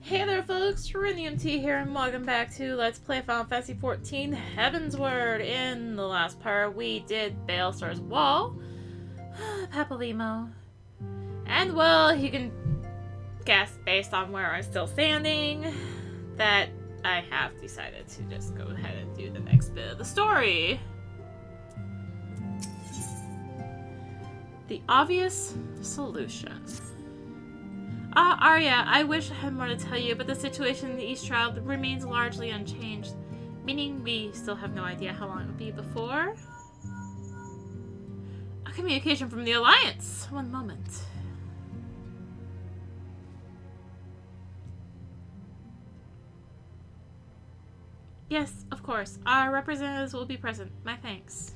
Hey there folks, rinimt here and welcome back to Let's Play Final Fantasy XIV Heavensward. In the last part we did Baelsar's Wall, Papalimo, and well, you can guess based on where I'm still standing that I have decided to just go ahead and do the next bit of the story. The obvious solution. Arya, I wish I had more to tell you, but the situation in the East Shroud remains largely unchanged, meaning we still have no idea how long it will be before. A communication from the Alliance. One moment. Yes, of course. Our representatives will be present. My thanks.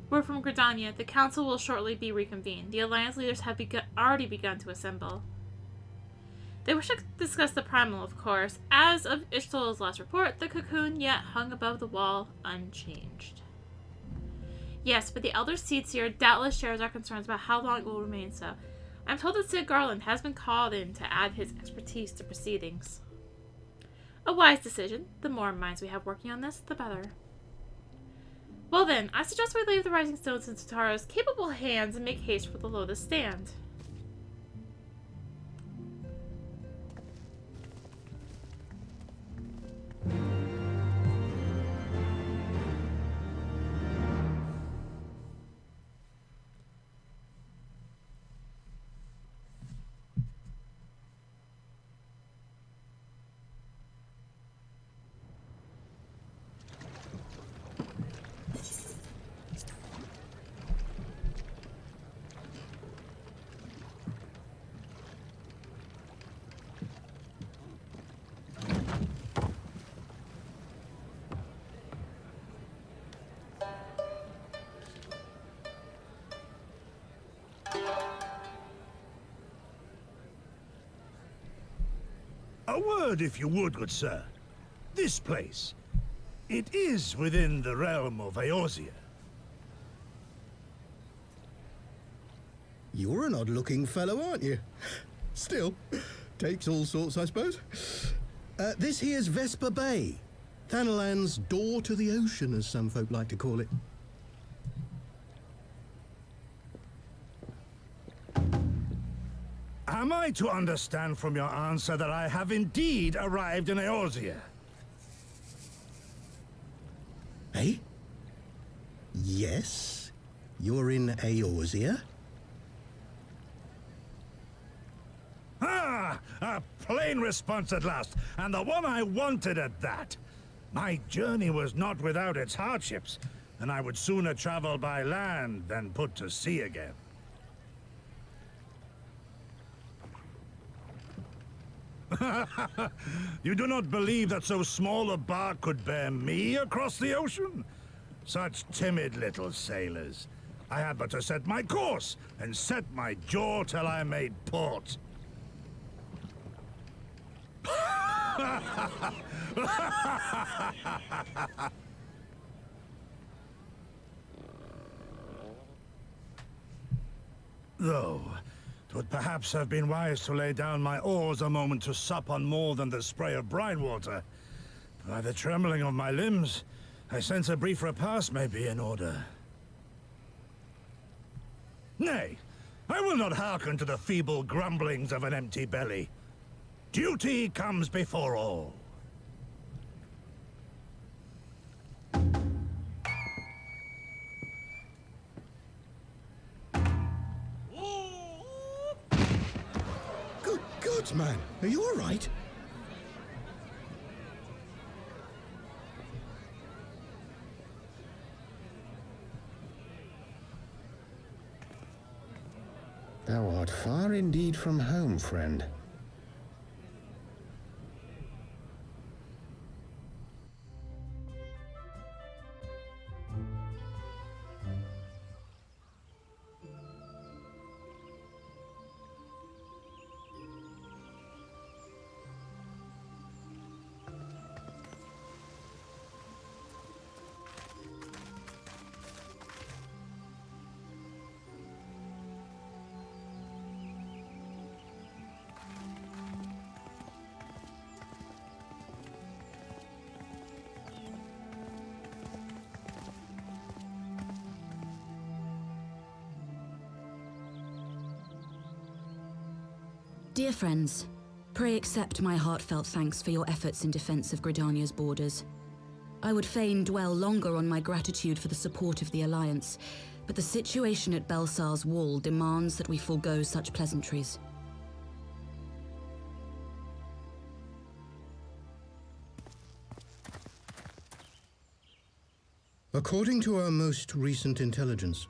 We're from Gridania. The council will shortly be reconvened. The Alliance leaders have already begun to assemble. They wish to discuss the primal, of course. As of Ishtol's last report, the cocoon yet hung above the wall, unchanged. Yes, but the Elder Seedseer doubtless shares our concerns about how long it will remain so. I'm told that Sid Garland has been called in to add his expertise to proceedings. A wise decision. The more minds we have working on this, the better. Well then, I suggest we leave the Rising Stones in Tataro's capable hands and make haste for the Lotus Stand. A word, if you would, good sir. This place, it is within the realm of Eorzea. You're an odd-looking fellow, aren't you? Still, takes all sorts, I suppose. This here's Vesper Bay, Thanalan's door to the ocean, as some folk like to call it. Am I to understand from your answer that I have indeed arrived in Eorzea? Eh? Yes, you're in Eorzea. Ah! A plain response at last, and the one I wanted at that. My journey was not without its hardships, and I would sooner travel by land than put to sea again. You do not believe that so small a bark could bear me across the ocean? Such timid little sailors. I had but to set my course and set my jaw till I made port. Though, it would perhaps have been wise to lay down my oars a moment to sup on more than the spray of brine water. By the trembling of my limbs, I sense a brief repast may be in order. Nay, I will not hearken to the feeble grumblings of an empty belly. Duty comes before all. Good God, man, are you all right? Thou art far indeed from home, friend. Dear friends, pray accept my heartfelt thanks for your efforts in defense of Gridania's borders. I would fain dwell longer on my gratitude for the support of the Alliance, but the situation at Belsar's Wall demands that we forego such pleasantries. According to our most recent intelligence,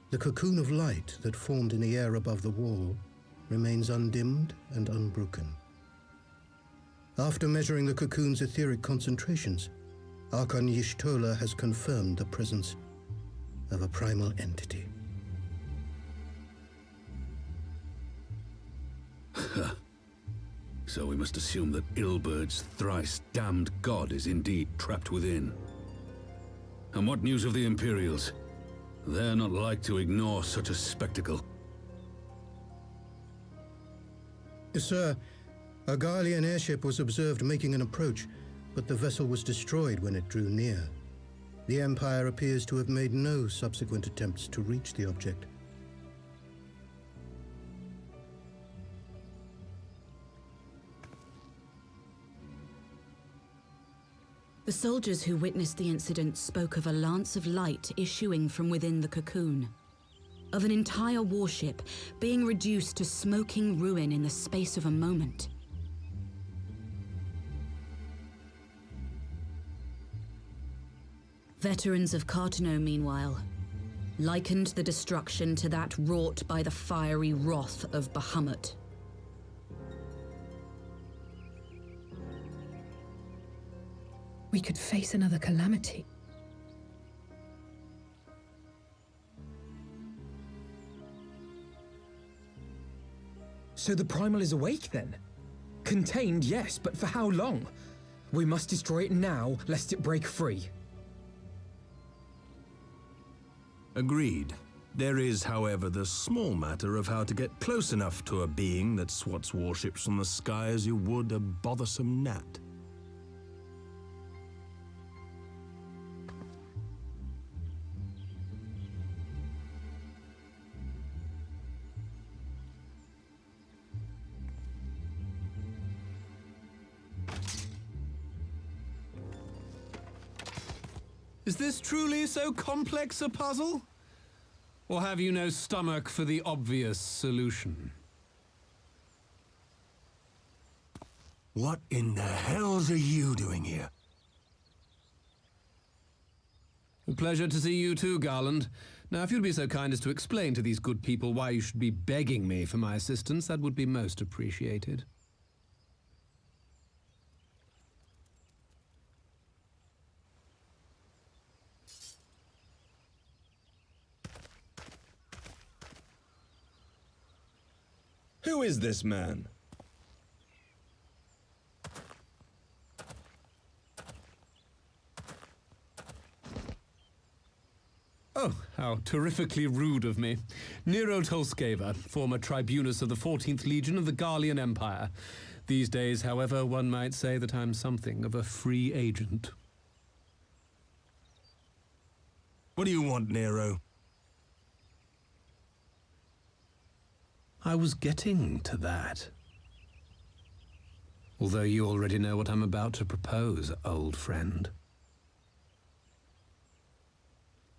the cocoon of light that formed in the air above the wall remains undimmed and unbroken. After measuring the cocoon's etheric concentrations, Archon Y'shtola has confirmed the presence of a primal entity. So we must assume that Ilbert's thrice damned god is indeed trapped within. And what news of the Imperials? They're not like to ignore such a spectacle. Sir, a Garlean airship was observed making an approach, but the vessel was destroyed when it drew near. The Empire appears to have made no subsequent attempts to reach the object. The soldiers who witnessed the incident spoke of a lance of light issuing from within the cocoon, of an entire warship being reduced to smoking ruin in the space of a moment. Veterans of Cartano, meanwhile, likened the destruction to that wrought by the fiery wrath of Bahamut. We could face another calamity. So the Primal is awake then? Contained, yes, but for how long? We must destroy it now, lest it break free. Agreed. There is, however, the small matter of how to get close enough to a being that swats warships from the sky as you would a bothersome gnat. Is this truly so complex a puzzle? Or have you no stomach for the obvious solution? What in the hells are you doing here? A pleasure to see you too, Garland. Now, if you'd be so kind as to explain to these good people why you should be begging me for my assistance, that would be most appreciated. Who is this man? Oh, how terrifically rude of me. Nero Tolskeva, former tribunus of the 14th Legion of the Garlean Empire. These days, however, one might say that I'm something of a free agent. What do you want, Nero? I was getting to that. Although you already know what I'm about to propose, old friend.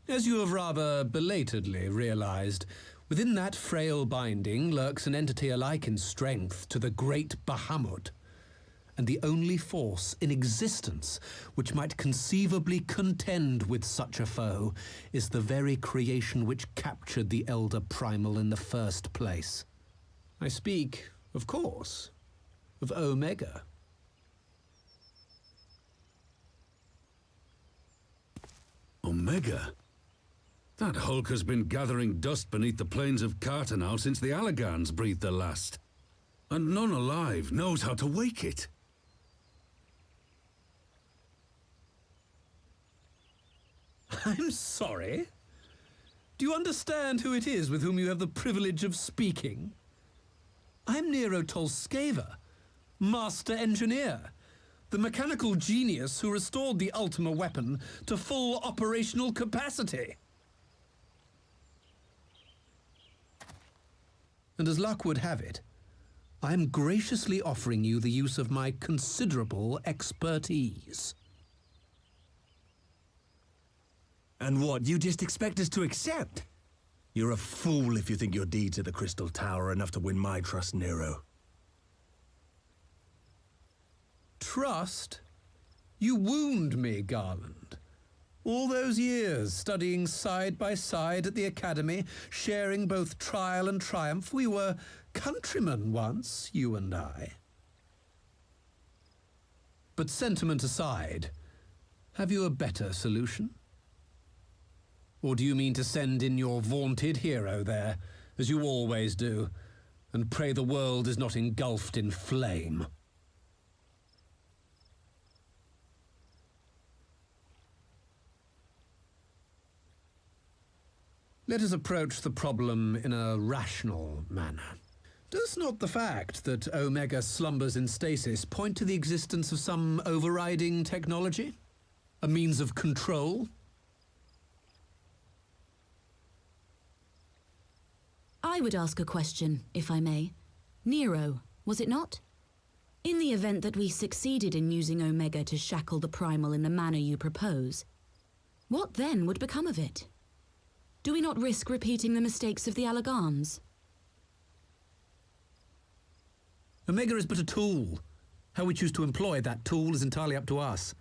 As you have rather belatedly realized, within that frail binding lurks an entity alike in strength to the great Bahamut, and the only force in existence which might conceivably contend with such a foe is the very creation which captured the Elder Primal in the first place. I speak, of course, of Omega. Omega? That hulk has been gathering dust beneath the plains of Cartano since the Allagans breathed their last. And none alive knows how to wake it. I'm sorry? Do you understand who it is with whom you have the privilege of speaking? I'm Nero Tolskeva, Master Engineer, the mechanical genius who restored the Ultima weapon to full operational capacity. And as luck would have it, I am graciously offering you the use of my considerable expertise. And what, you just expect us to accept? You're a fool if you think your deeds at the Crystal Tower are enough to win my trust, Nero. Trust? You wound me, Garland. All those years, studying side by side at the Academy, sharing both trial and triumph, we were countrymen once, you and I. But sentiment aside, have you a better solution? Or do you mean to send in your vaunted hero there, as you always do, and pray the world is not engulfed in flame? Let us approach the problem in a rational manner. Does not the fact that Omega slumbers in stasis point to the existence of some overriding technology? A means of control? I would ask a question, if I may. Nero, was it not? In the event that we succeeded in using Omega to shackle the Primal in the manner you propose, what then would become of it? Do we not risk repeating the mistakes of the Allagans? Omega is but a tool. How we choose to employ that tool is entirely up to us.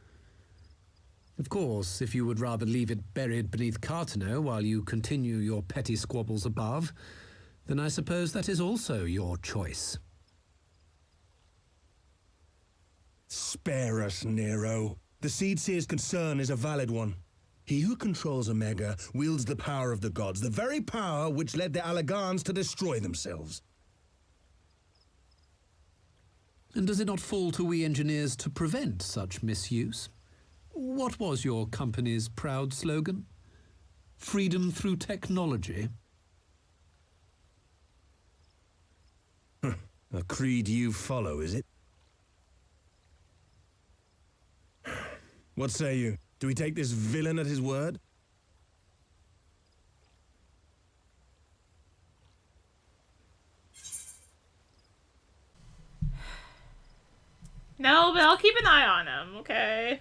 Of course, if you would rather leave it buried beneath Cartano while you continue your petty squabbles above, then I suppose that is also your choice. Spare us, Nero. The Seedseer's concern is a valid one. He who controls Omega wields the power of the gods, the very power which led the Allagans to destroy themselves. And does it not fall to we engineers to prevent such misuse? What was your company's proud slogan? Freedom through technology? A creed you follow, is it? What say you? Do we take this villain at his word? No, but I'll keep an eye on him, okay?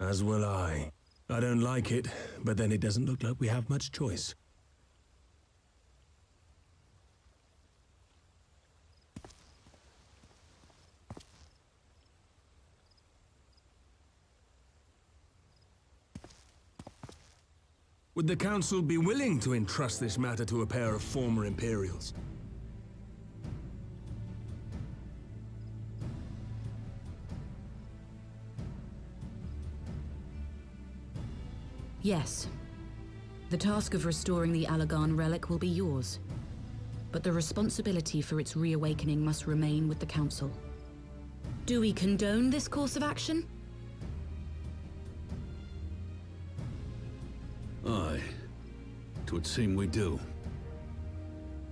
As will I. I don't like it, but then it doesn't look like we have much choice. Would the Council be willing to entrust this matter to a pair of former Imperials? Yes. The task of restoring the Allagan relic will be yours. But the responsibility for its reawakening must remain with the Council. Do we condone this course of action? Aye. 'Twould seem we do.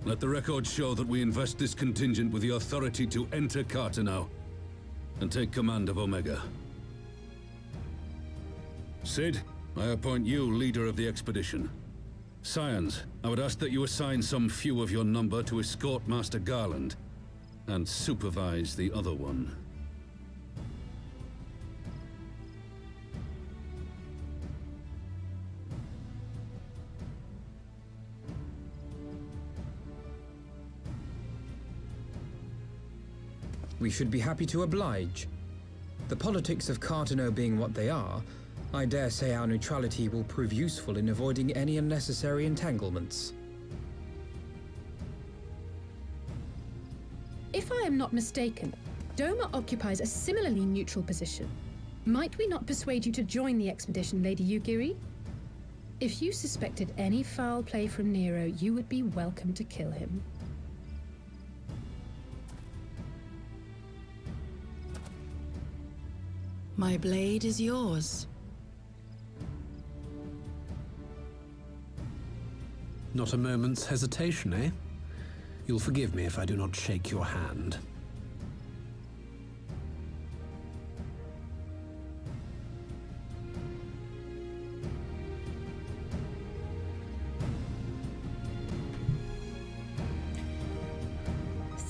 Let the record show that we invest this contingent with the authority to enter Cartano and take command of Omega. Sid, I appoint you leader of the expedition. Scions, I would ask that you assign some few of your number to escort Master Garland and supervise the other one. We should be happy to oblige. The politics of Cartano being what they are, I dare say our neutrality will prove useful in avoiding any unnecessary entanglements. If I am not mistaken, Doma occupies a similarly neutral position. Might we not persuade you to join the expedition, Lady Yugiri? If you suspected any foul play from Nero, you would be welcome to kill him. My blade is yours. Not a moment's hesitation, eh? You'll forgive me if I do not shake your hand.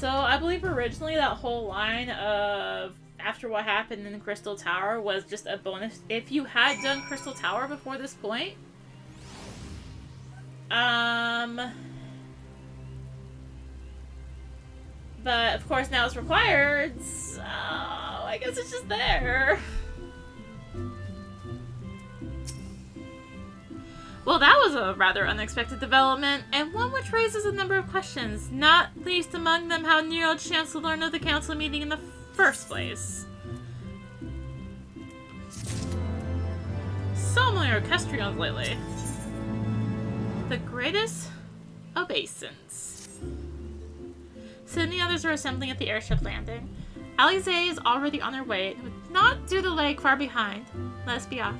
So I believe originally that whole line of after what happened in the Crystal Tower was just a bonus. If you had done Crystal Tower before this point, but of course now it's required, so I guess it's just there. Well, that was a rather unexpected development, and one which raises a number of questions, not least among them how Nero chanced to learn of the council meeting in the first place. So many orchestrions lately. The greatest obeisance. Soon the others are assembling at the airship landing. Alize is already on her way and would not do the leg far behind. Let us be off.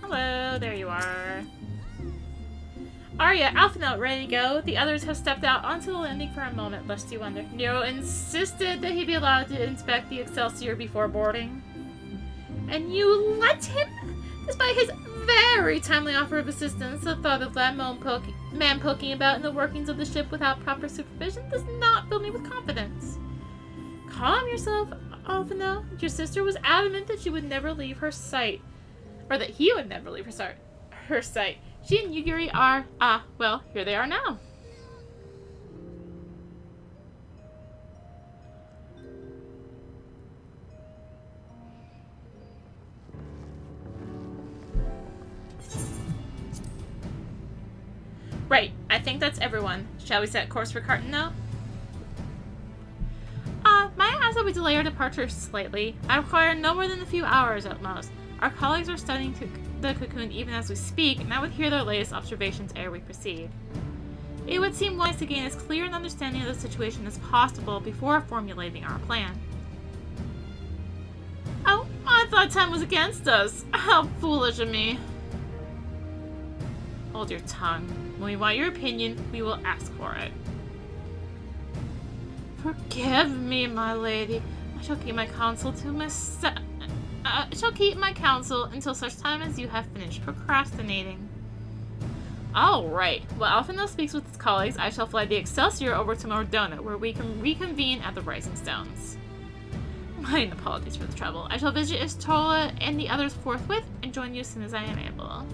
Hello, there you are. Arya, Alpha Note, ready to go? The others have stepped out onto the landing for a moment, lest you wonder. Nero insisted that he be allowed to inspect the Excelsior before boarding. And you let him? Despite his very timely offer of assistance, the thought of that man poking about in the workings of the ship without proper supervision does not fill me with confidence. Calm yourself, Alpha Note. Your sister was adamant that you would never leave her sight. Or that he would never leave her sight. She and Yugiri are, well, here they are now. Right, I think that's everyone. Shall we set course for Carton now? May I ask that we delay our departure slightly? I require no more than a few hours at most. Our colleagues are studying the cocoon even as we speak, and I would hear their latest observations ere we proceed. It would seem wise to gain as clear an understanding of the situation as possible before formulating our plan. Oh, I thought time was against us. How foolish of me. Hold your tongue. When we want your opinion, we will ask for it. Forgive me, my lady. I shall keep my counsel to myself. I shall keep my counsel until such time as you have finished procrastinating. Alright, while Alpha Note speaks with his colleagues, I shall fly the Excelsior over to Mordona, where we can reconvene at the Rising Stones. My apologies for the trouble. I shall visit Istola and the others forthwith, and join you as soon as I am able.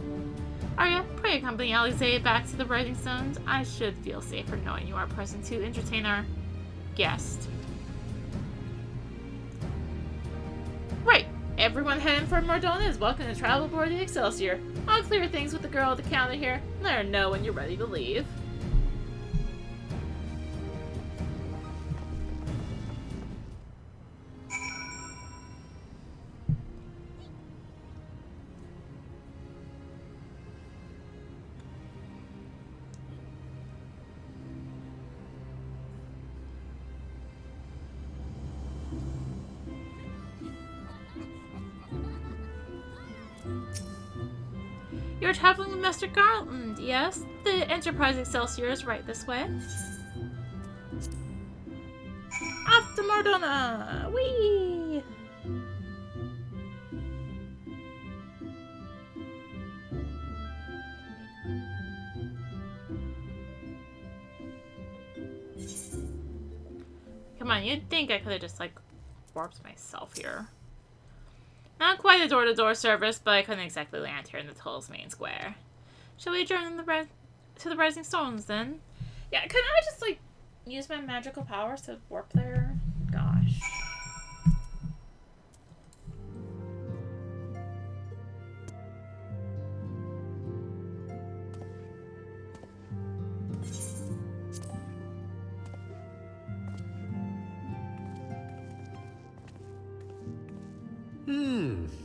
Arya, pray accompany Alize back to the Rising Stones. I should feel safer knowing you are present to entertain our guest. Right. Everyone heading for Mordona is welcome to travel aboard the Excelsior. I'll clear things with the girl at the counter here. Let her know when you're ready to leave. You're traveling with Master Garland, yes? The Enterprise Excelsior is right this way. Off to Mordona! Whee! Come on, you'd think I could have just, like, warped myself here. Not quite a door-to-door service, but I couldn't exactly land here in the Tull's main square. Shall we adjourn to the Rising Stones, then? Yeah, couldn't I just, like, use my magical powers to warp there? Gosh.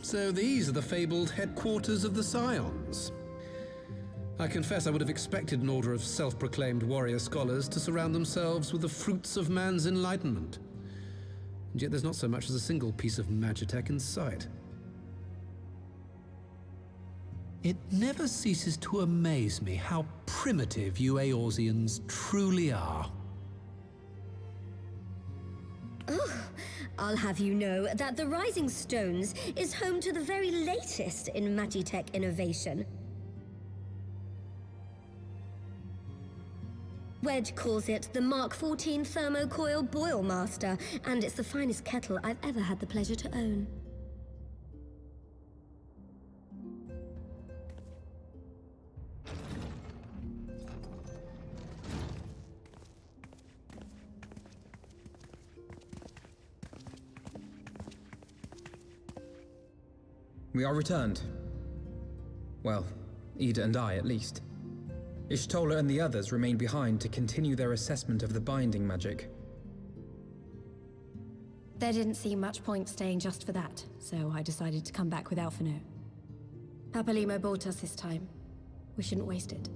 So these are the fabled headquarters of the Scions. I confess I would have expected an order of self-proclaimed warrior scholars to surround themselves with the fruits of man's enlightenment. And yet there's not so much as a single piece of magitech in sight. It never ceases to amaze me how primitive you Eorzeans truly are. Oh, I'll have you know that the Rising Stones is home to the very latest in magitech innovation. Wedge calls it the Mark 14 Thermocoil Boil Master, and it's the finest kettle I've ever had the pleasure to own. We are returned. Well, Ida and I, at least. Ishtola and the others remain behind to continue their assessment of the binding magic. There didn't seem much point staying just for that, so I decided to come back with Alphino. Papalimo bought us this time. We shouldn't waste it.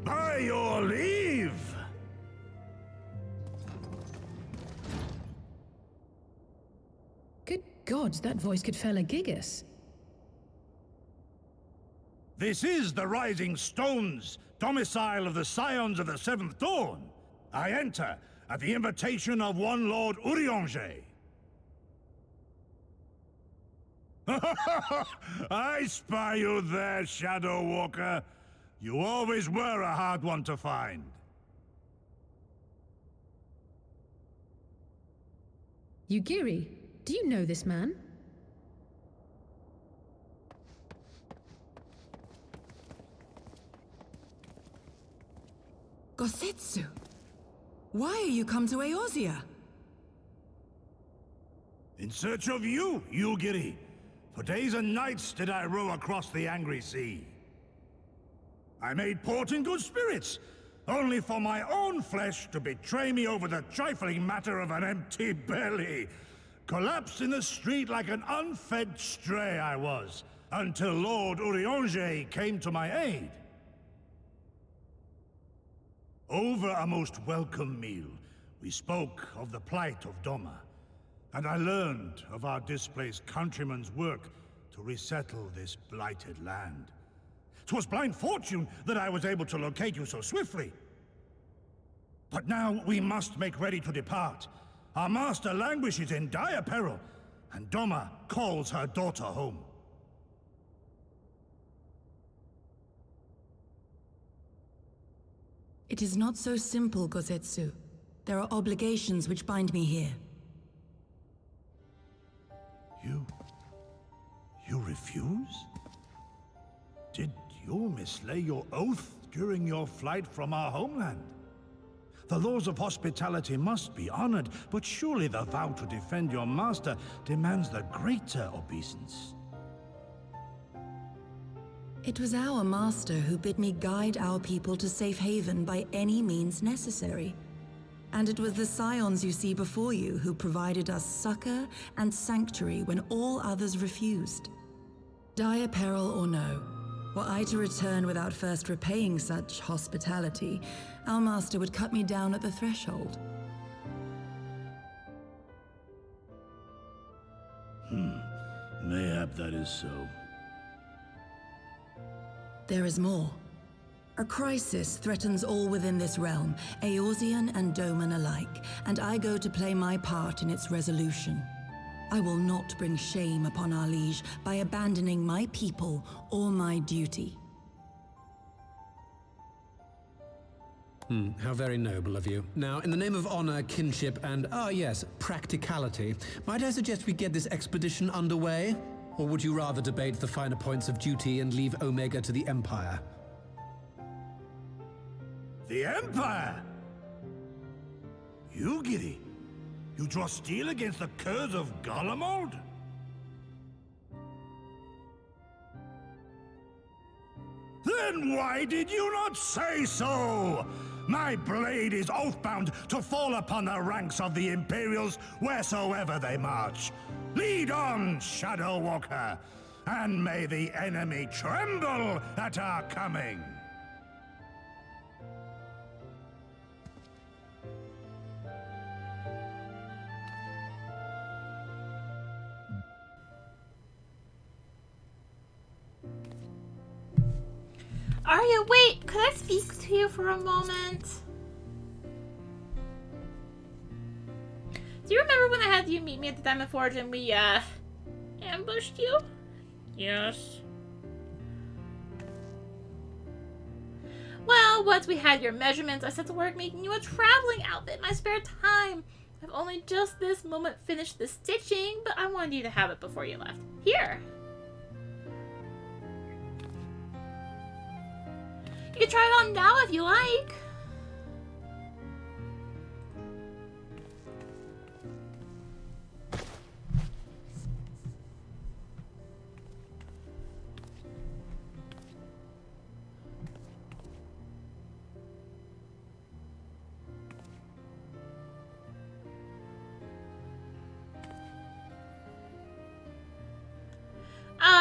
By your leave! Good gods, that voice could fell a gigas. This is the Rising Stones, domicile of the Scions of the Seventh Dawn. I enter at the invitation of one Lord Urianger. I spy you there, Shadow Walker. You always were a hard one to find. Yugiri, do you know this man? Gosetsu, why are you come to Eorzea? In search of you, Yugiri. For days and nights did I row across the angry sea. I made port in good spirits, only for my own flesh to betray me over the trifling matter of an empty belly. Collapsed in the street like an unfed stray I was, until Lord Urianger came to my aid. Over a most welcome meal, we spoke of the plight of Doma, and I learned of our displaced countrymen's work to resettle this blighted land. 'Twas blind fortune that I was able to locate you so swiftly. But now we must make ready to depart. Our master languishes in dire peril, and Doma calls her daughter home. It is not so simple, Gosetsu. There are obligations which bind me here. You refuse? Did you mislay your oath during your flight from our homeland? The laws of hospitality must be honored, but surely the vow to defend your master demands the greater obeisance. It was our master who bid me guide our people to safe haven by any means necessary. And it was the scions you see before you who provided us succor and sanctuary when all others refused. Dire peril or no, were I to return without first repaying such hospitality, our master would cut me down at the threshold. Mayhap that is so. There is more. A crisis threatens all within this realm, Eorzean and Doman alike, and I go to play my part in its resolution. I will not bring shame upon our liege by abandoning my people or my duty. How very noble of you. Now, in the name of honor, kinship, and, yes, practicality, might I suggest we get this expedition underway? Or would you rather debate the finer points of duty and leave Omega to the Empire? The Empire? Yugiri, you draw steel against the curse of Garlemald? Then why did you not say so? My blade is oath-bound to fall upon the ranks of the Imperials wheresoever they march. Lead on, Shadow Walker, and may the enemy tremble at our coming. Arya, wait! Could I speak to you for a moment? Do you remember when I had you meet me at the Diamond Forge and we, ambushed you? Yes. Well, once we had your measurements, I set to work making you a traveling outfit in my spare time. I've only just this moment finished the stitching, but I wanted you to have it before you left. Here. You can try it on now if you like.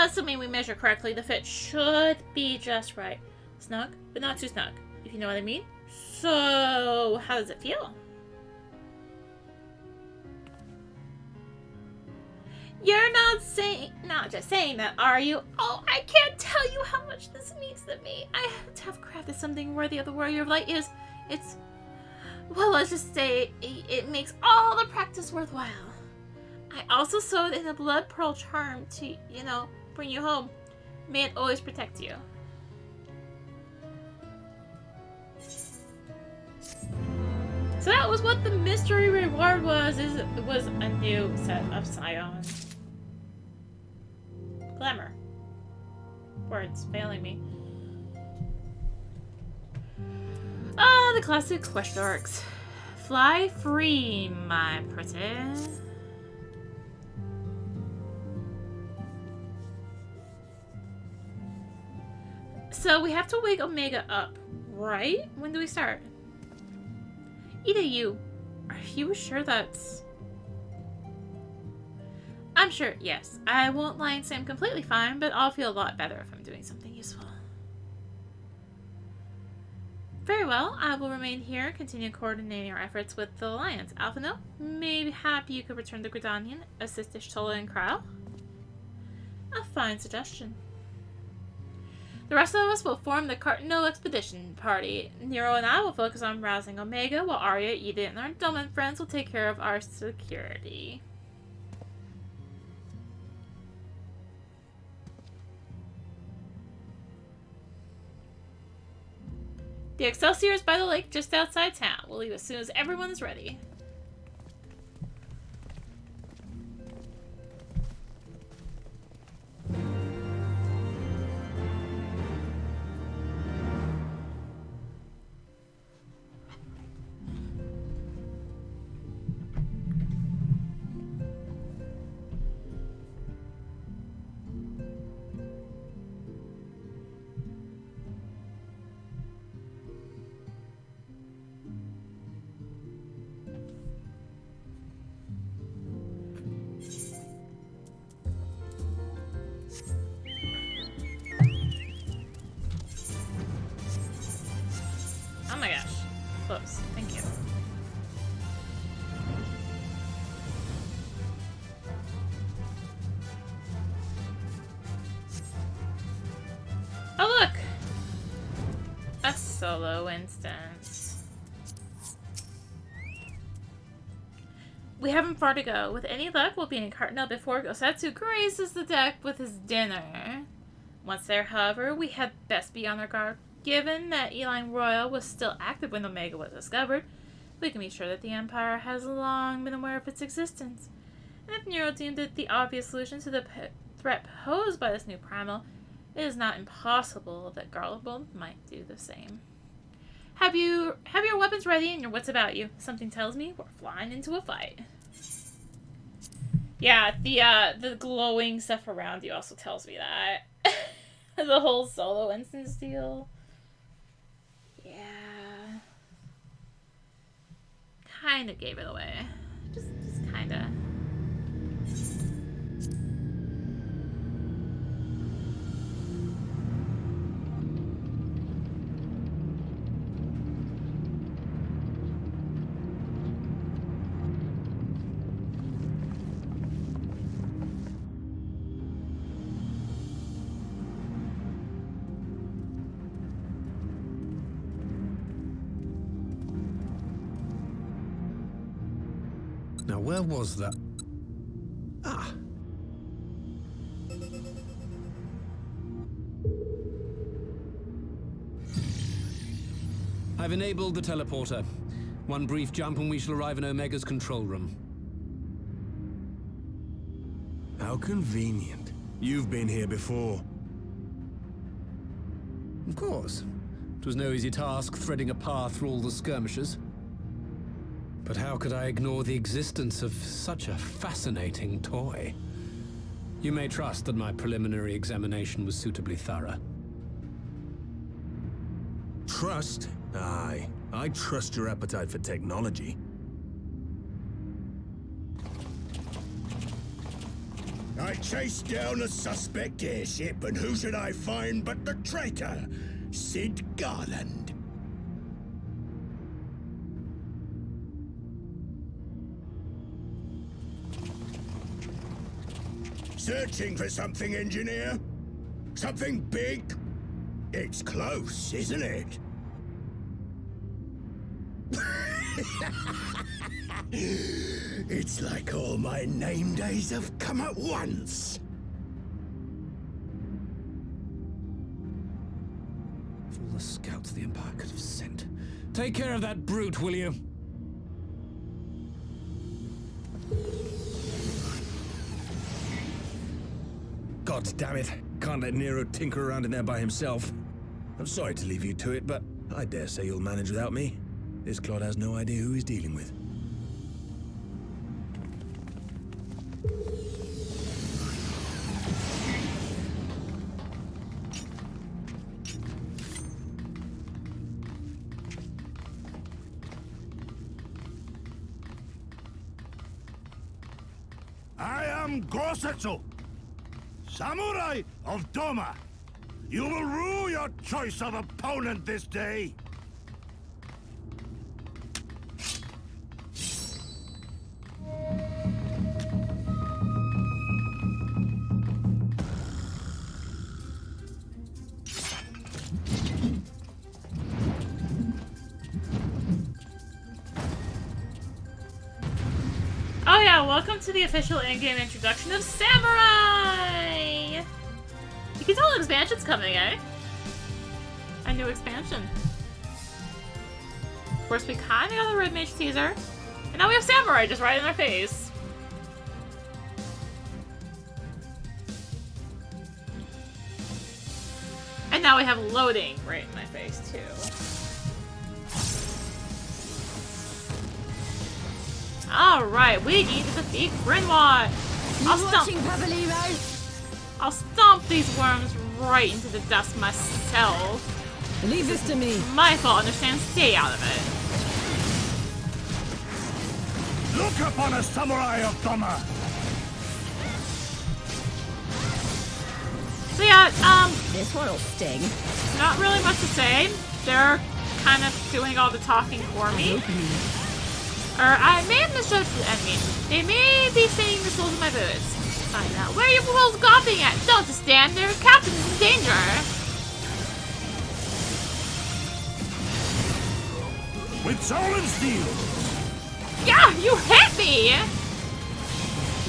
Assuming we measure correctly, the fit should be just right. Snug, but not too snug, if you know what I mean. So, how does it feel? You're not just saying that, are you? Oh, I can't tell you how much this means to me. I have to have crafted something worthy of the warrior of light. Well, let's just say it makes all the practice worthwhile. I also sewed in a blood pearl charm to, bring you home. May it always protect you. So that was what the mystery reward was. It was a new set of scions. Glamour. Words failing me. Ah, the classic quest arcs. Fly free, my pretty. So we have to wake Omega up, right? When do we start? Either you. Are you sure that's... I'm sure, yes. I won't lie and say I'm completely fine, but I'll feel a lot better if I'm doing something useful. Very well, I will remain here and continue coordinating our efforts with the Alliance. Alphino, maybe happy you could return to Gridanian, assist Ishtola and Krau? A fine suggestion. The rest of us will form the Cardinal Expedition Party. Nero and I will focus on rousing Omega, while Arya, Edith, and our Doman friends will take care of our security. The Excelsior is by the lake just outside town. We'll leave as soon as everyone is ready. Oh my gosh. Close. Thank you. Oh look! A solo instance. We haven't far to go. With any luck, we'll be in Cardinal before Gosetsu graces the deck with his dinner. Once there, however, we had best be on our guard. Given that Eline Royal was still active when Omega was discovered, we can be sure that the Empire has long been aware of its existence. And if Nero deemed it the obvious solution to the threat posed by this new primal, it is not impossible that Garlevold might do the same. Have your weapons ready and your wits about you. Something tells me we're flying into a fight. Yeah, the glowing stuff around you also tells me that. The whole solo instance deal. Yeah. Kind of gave it away. Just kind of. Now, where was that? Ah. I've enabled the teleporter. One brief jump and we shall arrive in Omega's control room. How convenient. You've been here before. Of course. It was no easy task threading a path through all the skirmishes. But how could I ignore the existence of such a fascinating toy? You may trust that my preliminary examination was suitably thorough. Trust? Aye. I trust your appetite for technology. I chased down a suspect airship, and who should I find but the traitor, Sid Garland. Searching for something, engineer? Something big? It's close, isn't it? It's like all my name days have come at once. For all the scouts the Empire could have sent. Take care of that brute, will you? God damn it. Can't let Nero tinker around in there by himself. I'm sorry to leave you to it, but I dare say you'll manage without me. This clod has no idea who he's dealing with. I am Gosetsu, Samurai of Doma. You will rue your choice of opponent this day. Oh yeah, welcome to the official in-game introduction of Samurai! You can tell an expansion's coming, eh? A new expansion. Of course, we kinda got the Red Mage teaser, and now we have Samurai just right in our face. And now we have loading right in my face, too. Alright, we need to defeat Grinwald! I'll stomp these worms right into the dust myself. Leave this to me. My fault, understand? Stay out of it. Look upon a samurai of Doma! So yeah, This one'll sting. not really much to say. They're kind of doing all the talking for me. Or I may have misjudged the enemy. They may be singing the soles of my boots. Find out where are you fools gawping at? Don't just stand there. Captain is in danger. With soul and steel! Yeah, you hit me!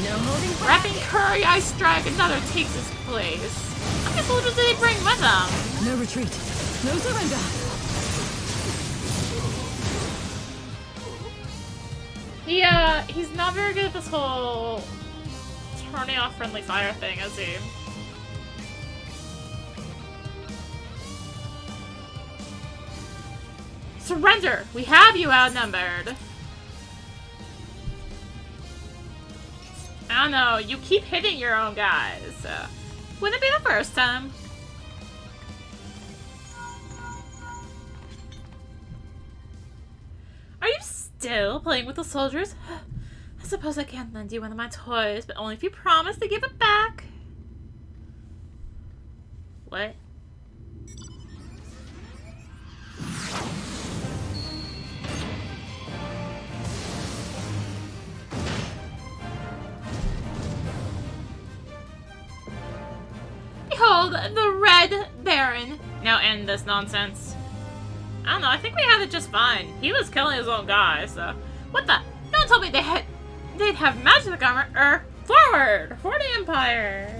No holding back. Rapping curry, I strike, another takes his place. How many soldiers did they bring with them? No retreat. No surrender. He's not very good at this whole turning off friendly fire thing, is he? Surrender! We have you outnumbered! I don't know, you keep hitting your own guys. Wouldn't it be the first time? Are you still playing with the soldiers? I suppose I can't lend you one of my toys, but only if you promise to give it back. What? Behold, the Red Baron. Now end this nonsense. I don't know, I think we had it just fine. He was killing his own guy, so... What the? No one told me they'd have magic armor. Forward! For the Empire!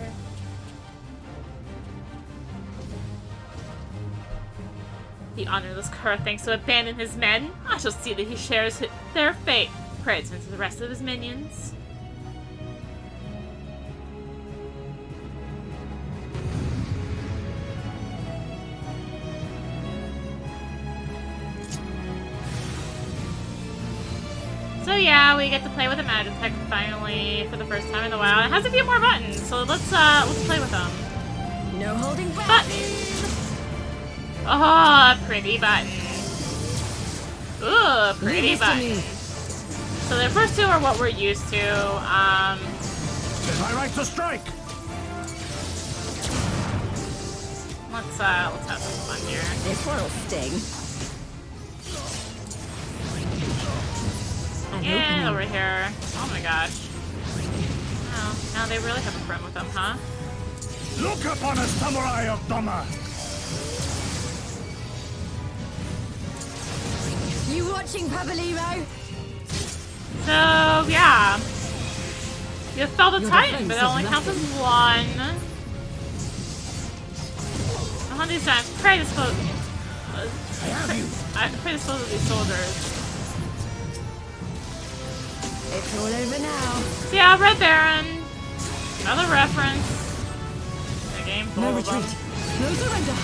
The honorless cur thinks to abandon his men. I shall see that he shares their fate. Pray to the rest of his minions. So yeah, we get to play with a magic tech finally for the first time in a while. It has a few more buttons, so let's play with them. No holding back. Buttons. Oh, pretty button. Ooh, pretty button. So the first two are what we're used to. Is my right to strike? Let's have some fun here. This one'll sting. And over here. Oh my gosh. Oh, now they really have a friend with them, huh? Look upon a samurai of Doma! You watching, Pabalimo? So, yeah. You fell the Titan, but it only counts as one. How many times? Pray dispose of these soldiers. It's all over now. So yeah, Red Baron. Another reference. The game full of them. No surrender.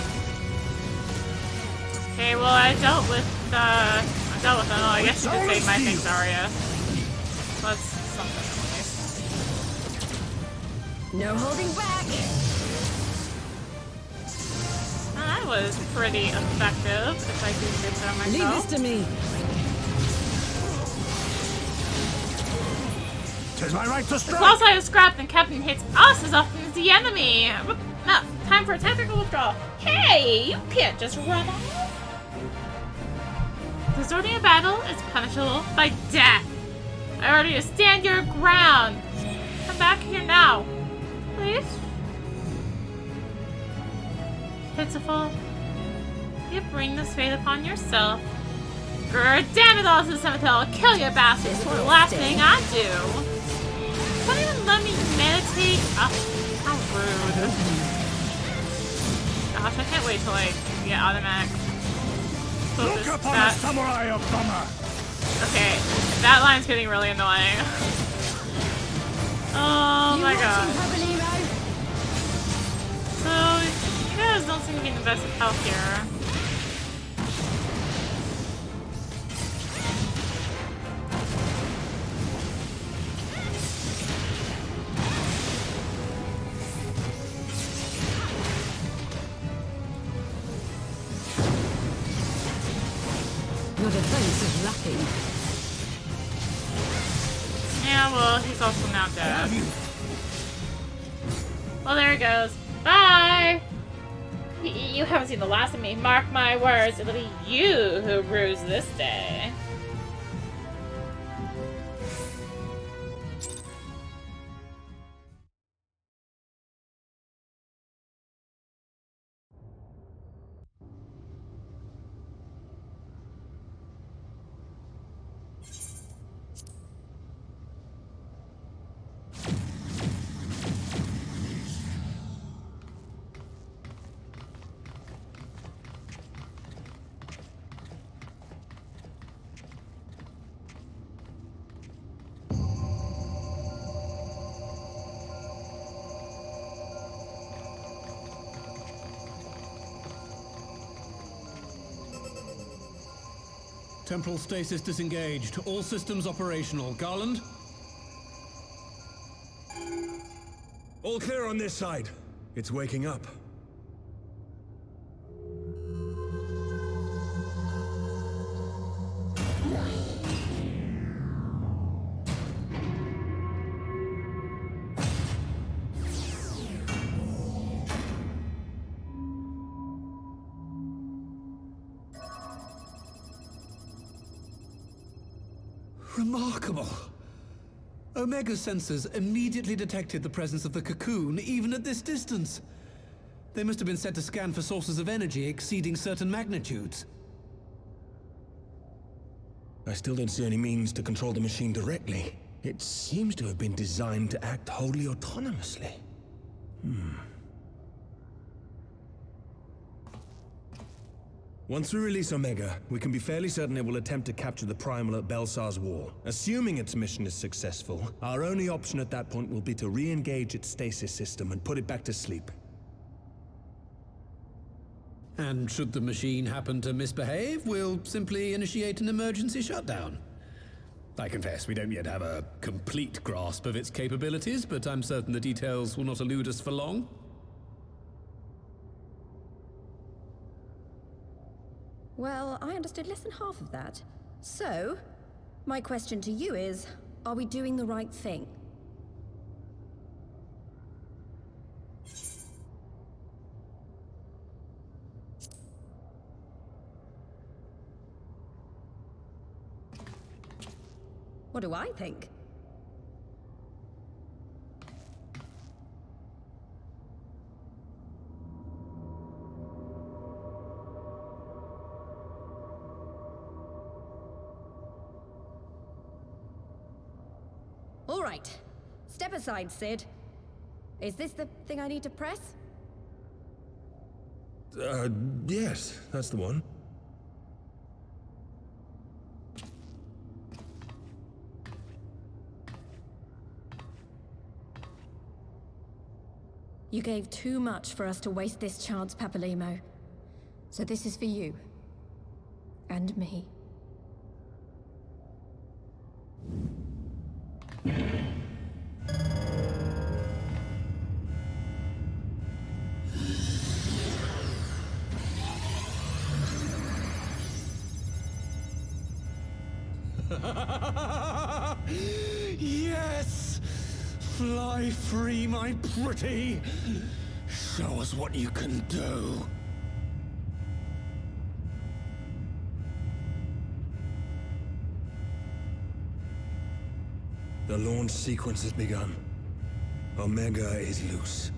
Okay, well I dealt with them. Oh, I guess you could say my things, Arya. That's something at least. No holding back. That was pretty effective, if I do say so myself. Leave this to me. 'Tis my right to The strike! claw side is scrapped and Captain hits us as often as the enemy. No, time for a tactical withdrawal. Hey, you can't just run off. Deserting a battle is punishable by death. I order you to stand your ground. Come back here now, please. Pitiful. You bring this fate upon yourself. Grr, damn it all to the cemetery. I'll kill you bastards. This is the last thing I do. Don't even let me meditate. Oh, how rude. Gosh, I can't wait till I get automatic. Look upon a samurai of Doma! Okay, that line's getting really annoying. Oh my god. So, you guys don't seem to be in the best of health here. Your defense is lacking. Yeah, well, he's also now dead. Well, there he goes. Bye! You haven't seen the last of me. Mark my words, it'll be you who rues this day. Temporal stasis disengaged. All systems operational. Garland? All clear on this side. It's waking up. Remarkable. Omega sensors immediately detected the presence of the cocoon, even at this distance. They must have been set to scan for sources of energy exceeding certain magnitudes. I still don't see any means to control the machine directly. It seems to have been designed to act wholly autonomously. Once we release Omega, we can be fairly certain it will attempt to capture the Primal at Belsar's Wall. Assuming its mission is successful, our only option at that point will be to re-engage its stasis system and put it back to sleep. And should the machine happen to misbehave, we'll simply initiate an emergency shutdown. I confess we don't yet have a complete grasp of its capabilities, but I'm certain the details will not elude us for long. Well, I understood less than half of that. So, my question to you is, are we doing the right thing? What do I think? All right. Step aside, Sid. Is this the thing I need to press? Yes, that's the one. You gave too much for us to waste this chance, Papalimo. So this is for you. And me. Yes! Fly free, my pretty! Show us what you can do. The launch sequence has begun. Omega is loose.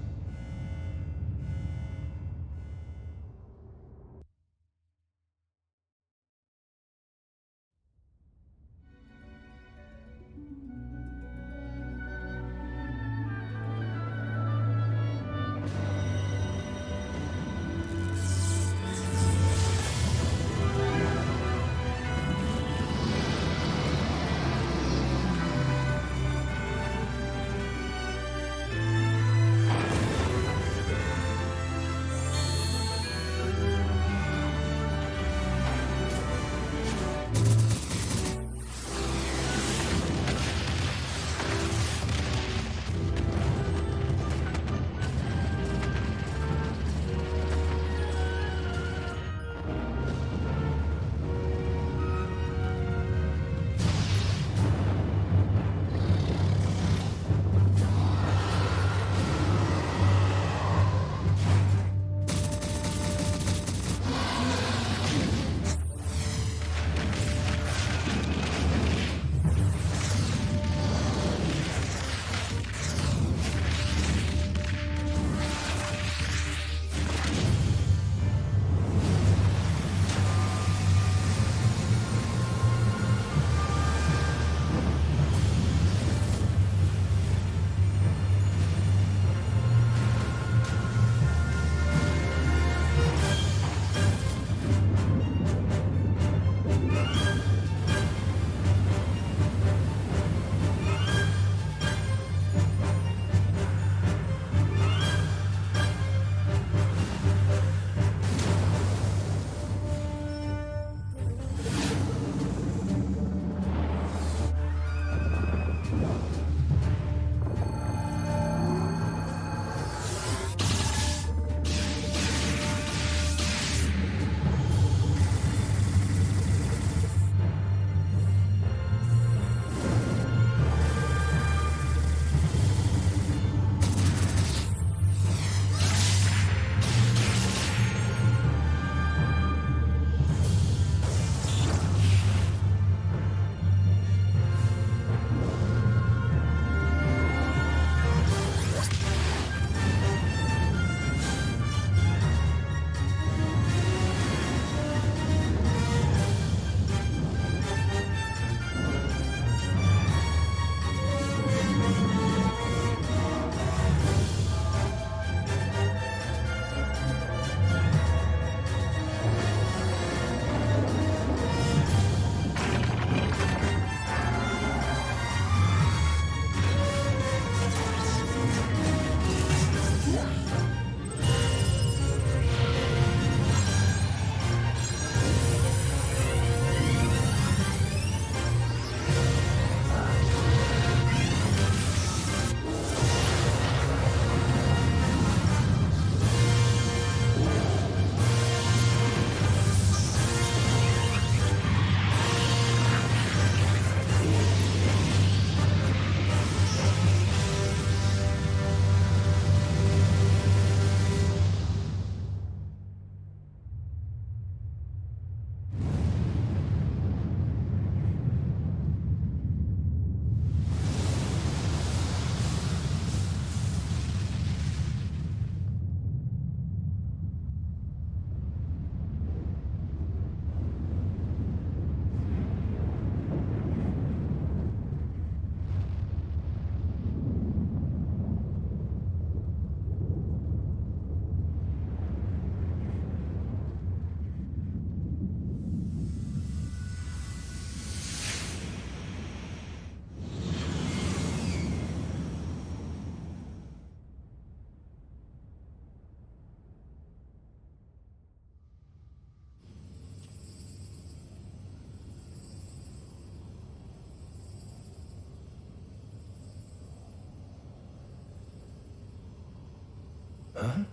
Huh?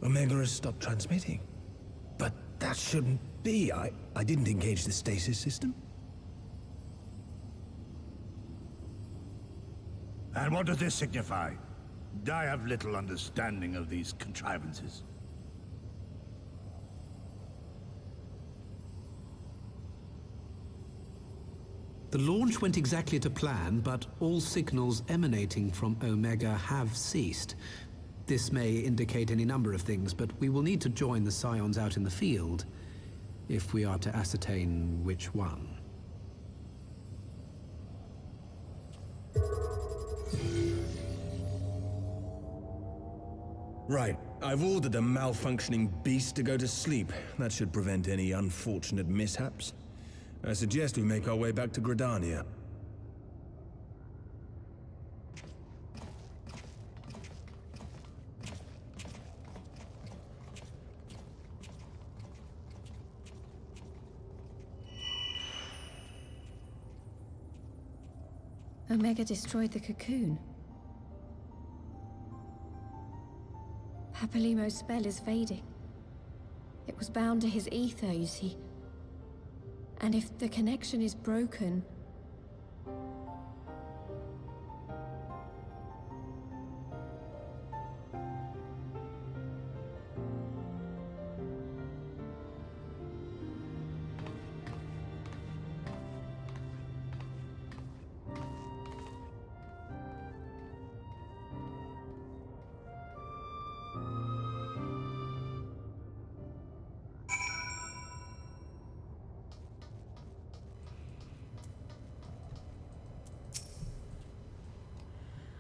Omega has stopped transmitting. But that shouldn't be. I didn't engage the stasis system. And what does this signify? I have little understanding of these contrivances. The launch went exactly to plan, but all signals emanating from Omega have ceased. This may indicate any number of things, but we will need to join the Scions out in the field if we are to ascertain which one. Right. I've ordered a malfunctioning beast to go to sleep. That should prevent any unfortunate mishaps. I suggest we make our way back to Gridania. Omega destroyed the cocoon. Papalimo's spell is fading. It was bound to his ether, you see. And if the connection is broken...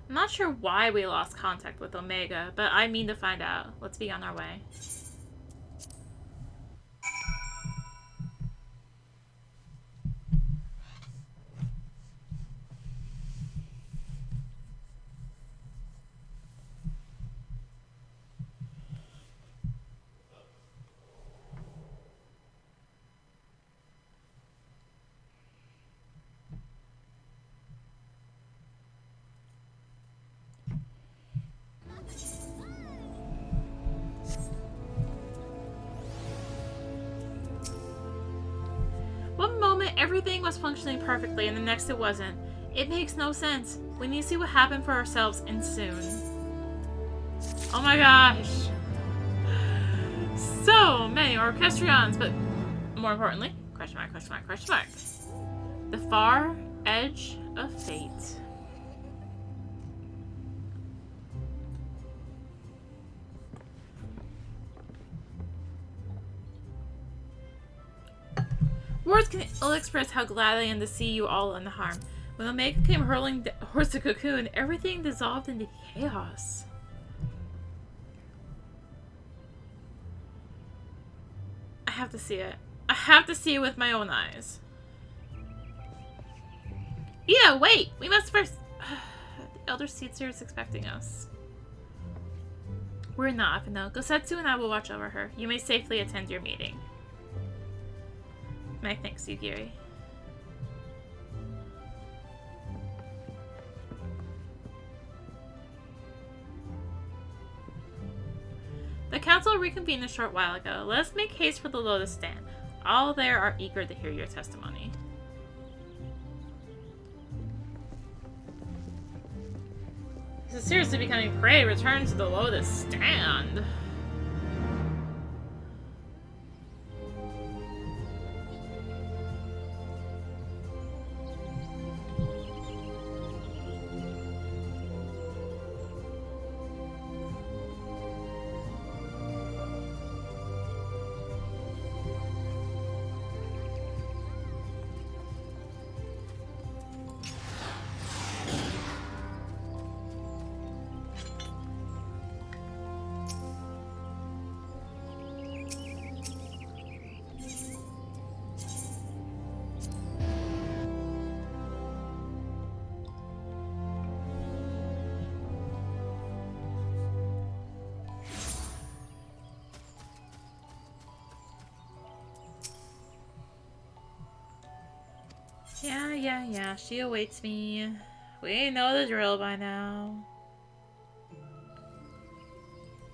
I'm not sure why we lost contact with Omega, but I mean to find out. Let's be on our way. One moment everything was functioning perfectly and the next it wasn't. It makes no sense. We need to see what happened for ourselves and soon. Oh my gosh. So many orchestrions, but more importantly, question mark, question mark, question mark. The far edge of fate. Words can ill express how glad I am to see you all unharmed. When Omega came hurling towards the cocoon, everything dissolved into chaos. I have to see it. I have to see it with my own eyes. Yeah, wait! We must first... The Elder Seer is expecting us. We're not, no. Gosetsu and I will watch over her. You may safely attend your meeting. My thanks, Yugiri. The council reconvened a short while ago. Let us make haste for the Lotus Stand. All there are eager to hear your testimony. This is seriously becoming prey. Return to the Lotus Stand. Yeah, she awaits me. We know the drill by now.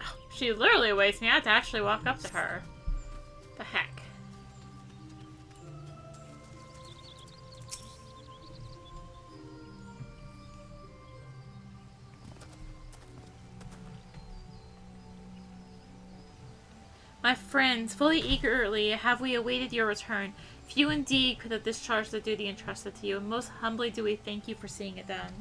Oh, She literally waits me out to actually walk up to her. The heck? My friends, fully eagerly have we awaited your return. Few indeed could have discharged the duty entrusted to you, and most humbly do we thank you for seeing it done.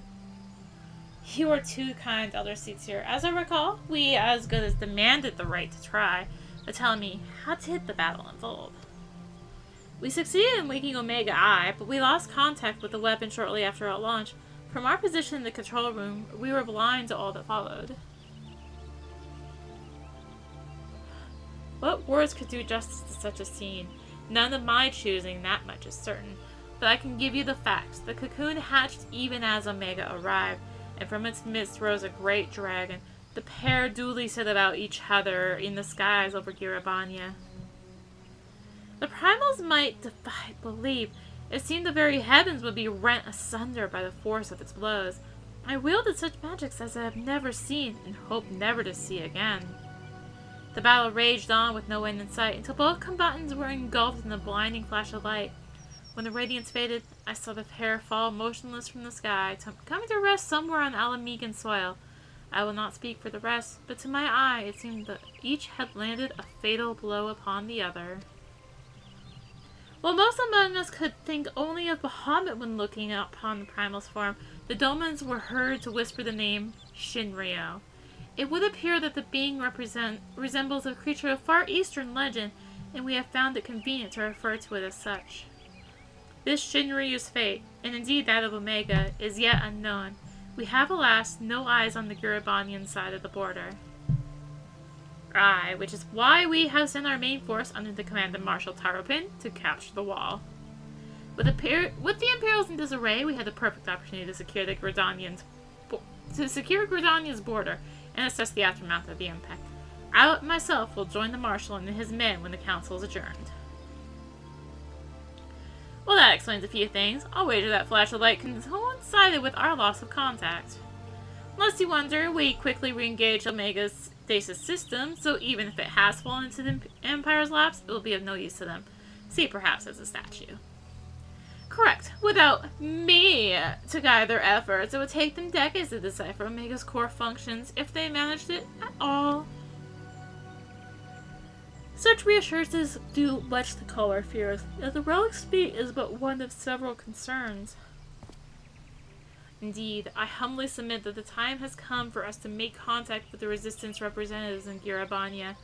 You are too kind, Elder Seatsier. As I recall, we as good as demanded the right to try, but tell me, how did the battle unfold? We succeeded in waking Omega Eye, but we lost contact with the weapon shortly after our launch. From our position in the control room, we were blind to all that followed. What words could do justice to such a scene? None of my choosing, that much is certain. But I can give you the facts. The cocoon hatched even as Omega arrived, and from its midst rose a great dragon. The pair duly set about each other in the skies over Girabania. The primals might defy belief. It seemed the very heavens would be rent asunder by the force of its blows. I wielded such magics as I have never seen, and hope never to see again. The battle raged on with no end in sight, until both combatants were engulfed in a blinding flash of light. When the radiance faded, I saw the pair fall motionless from the sky, coming to rest somewhere on Alamegan soil. I will not speak for the rest, but to my eye it seemed that each had landed a fatal blow upon the other. While most among us could think only of Bahamut when looking upon the primal's form, the Domans were heard to whisper the name Shinryo. It would appear that the being resembles a creature of far eastern legend, and we have found it convenient to refer to it as such. This Shinryu's fate, and indeed that of Omega, is yet unknown. We have, alas, no eyes on the Gurabanian side of the border. Aye, which is why we have sent our main force under the command of Marshal Taropin to capture the wall. With the Imperials in disarray, we had the perfect opportunity to secure Gridania's border and assess the aftermath of the impact. I myself will join the Marshal and his men when the council is adjourned. Well, that explains a few things. I'll wager that flash of light coincided with our loss of contact. Unless you wonder, we quickly re-engaged Omega's stasis system, so even if it has fallen into the Empire's laps, it will be of no use to them. See it perhaps as a statue. Correct. Without me to guide their efforts, it would take them decades to decipher Omega's core functions, if they managed it at all. Such reassurances do much to quell our fears, as the relic's fate is but one of several concerns. Indeed, I humbly submit that the time has come for us to make contact with the Resistance representatives in Girabania.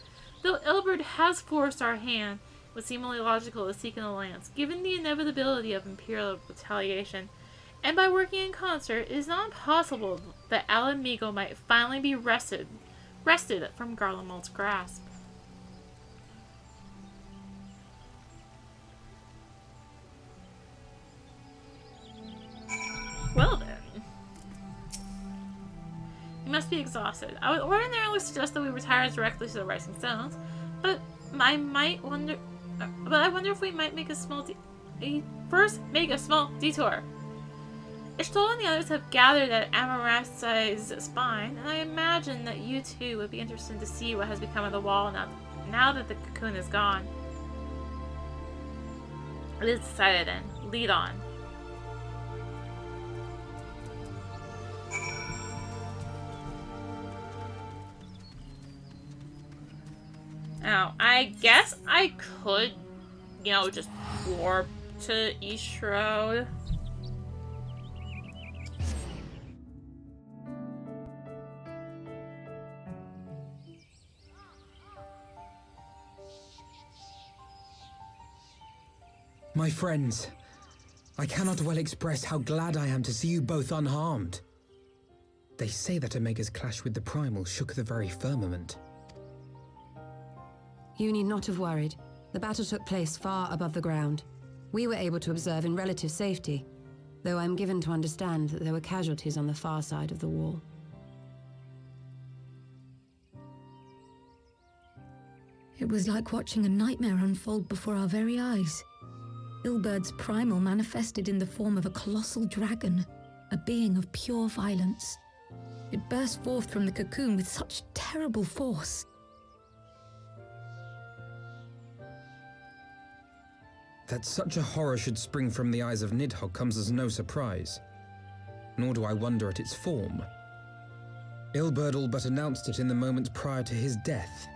Though Ilberd has forced our hand, it would seem only logical to seek an alliance, given the inevitability of Imperial retaliation. And by working in concert, it is not impossible that Alamigo might finally be wrested from Garlemald's grasp. Well then. You must be exhausted. I would ordinarily suggest that we retire directly to the Rising Stones, but I wonder if we might make a small detour. Ishtal and the others have gathered at Amarasai's spine, and I imagine that you too would be interested to see what has become of the wall now that the cocoon is gone. It is decided then. Lead on. Now, I guess I could, just warp to East Shroud. My friends, I cannot well express how glad I am to see you both unharmed. They say that Omega's clash with the Primal shook the very firmament. You need not have worried. The battle took place far above the ground. We were able to observe in relative safety, though I'm given to understand that there were casualties on the far side of the wall. It was like watching a nightmare unfold before our very eyes. Ilberd's primal manifested in the form of a colossal dragon, a being of pure violence. It burst forth from the cocoon with such terrible force That such a horror should spring from the eyes of Nidhogg comes as no surprise. Nor do I wonder at its form. Ilberd all but announced it in the moment prior to his death.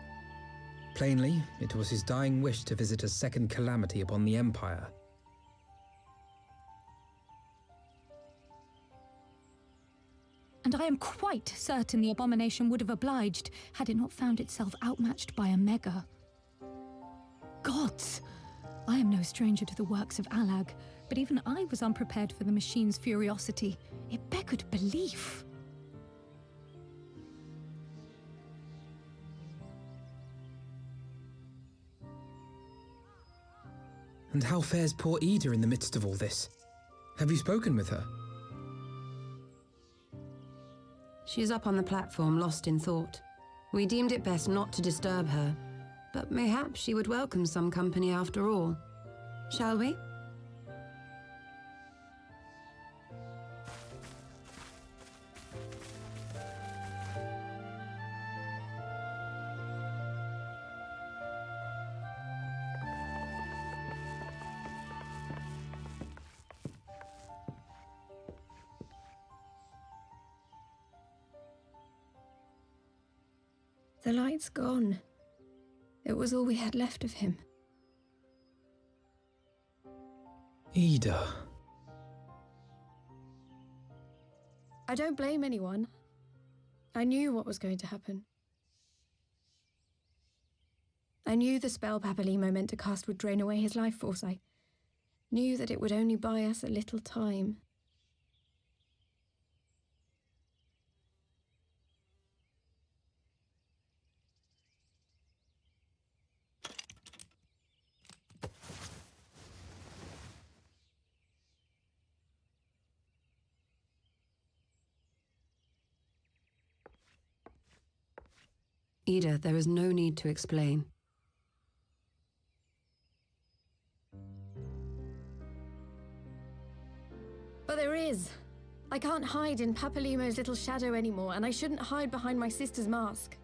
Plainly, it was his dying wish to visit a second calamity upon the Empire. And I am quite certain the abomination would have obliged had it not found itself outmatched by Omega. Gods! I am no stranger to the works of Alag, but even I was unprepared for the machine's furiosity. It beggared belief. And how fares poor Ida in the midst of all this? Have you spoken with her? She's up on the platform, lost in thought. We deemed it best not to disturb her, but mayhaps she would welcome some company after all. Shall we? The light's gone. It was all we had left of him. Ida. I don't blame anyone. I knew what was going to happen. I knew the spell Papalimo meant to cast would drain away his life force. I knew that it would only buy us a little time. Ida, there is no need to explain. But there is. I can't hide in Papalimo's little shadow anymore, and I shouldn't hide behind my sister's mask.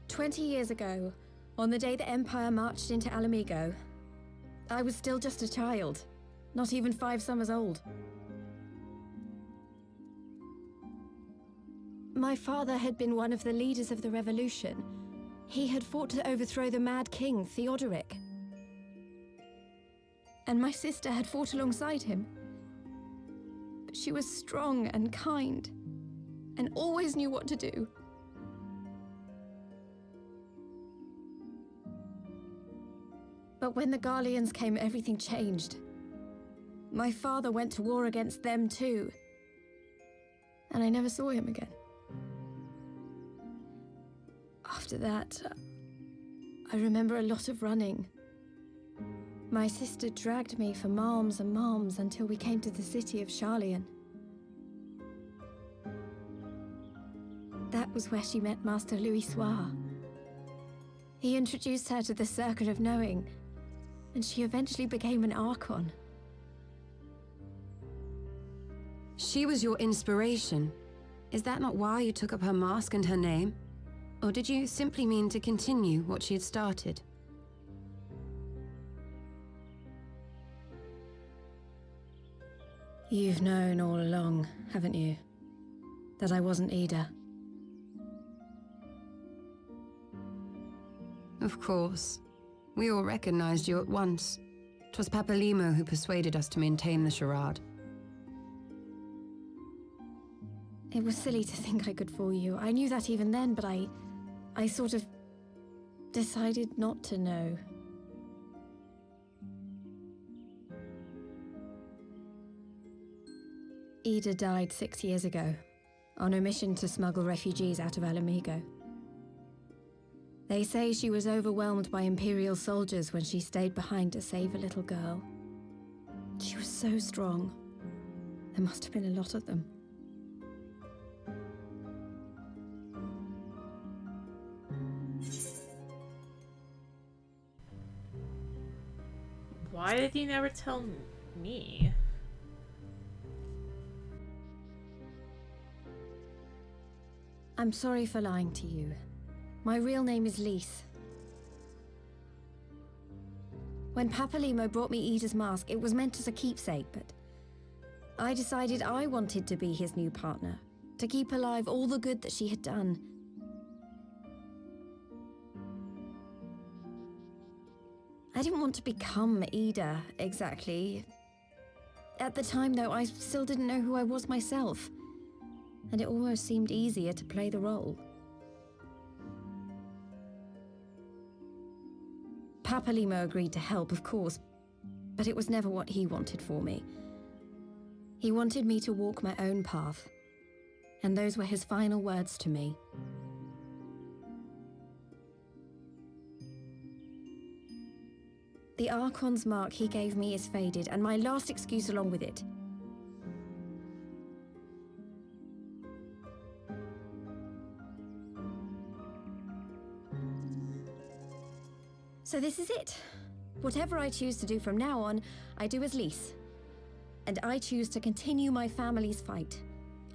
20 years ago, on the day the Empire marched into Alamigo, I was still just a child, not even 5 summers old. My father had been one of the leaders of the revolution. He had fought to overthrow the Mad King, Theodoric. And my sister had fought alongside him. But she was strong and kind, and always knew what to do. But when the Garleans came, everything changed. My father went to war against them too, and I never saw him again. After that, I remember a lot of running. My sister dragged me for malms and malms until we came to the city of Sharlayan. That was where she met Master Louis Soir. He introduced her to the Circle of Knowing, and she eventually became an Archon. She was your inspiration. Is that not why you took up her mask and her name? Or did you simply mean to continue what she had started? You've known all along, haven't you? That I wasn't Ida. Of course. We all recognized you at once. 'Twas Papalimo who persuaded us to maintain the charade. It was silly to think I could fool you. I knew that even then, but I sort of decided not to know. Ida died 6 years ago, on a mission to smuggle refugees out of Alamigo. They say she was overwhelmed by Imperial soldiers when she stayed behind to save a little girl. She was so strong. There must have been a lot of them. Why did you never tell me? I'm sorry for lying to you. My real name is Lise. When Papalimo brought me Ida's mask, it was meant as a keepsake, but I decided I wanted to be his new partner, to keep alive all the good that she had done. I didn't want to become Ida, exactly. At the time, though, I still didn't know who I was myself, and it almost seemed easier to play the role. Papalimo agreed to help, of course, but it was never what he wanted for me. He wanted me to walk my own path, and those were his final words to me. The Archon's mark he gave me is faded, and my last excuse along with it. So this is it. Whatever I choose to do from now on, I do as Lys. And I choose to continue my family's fight.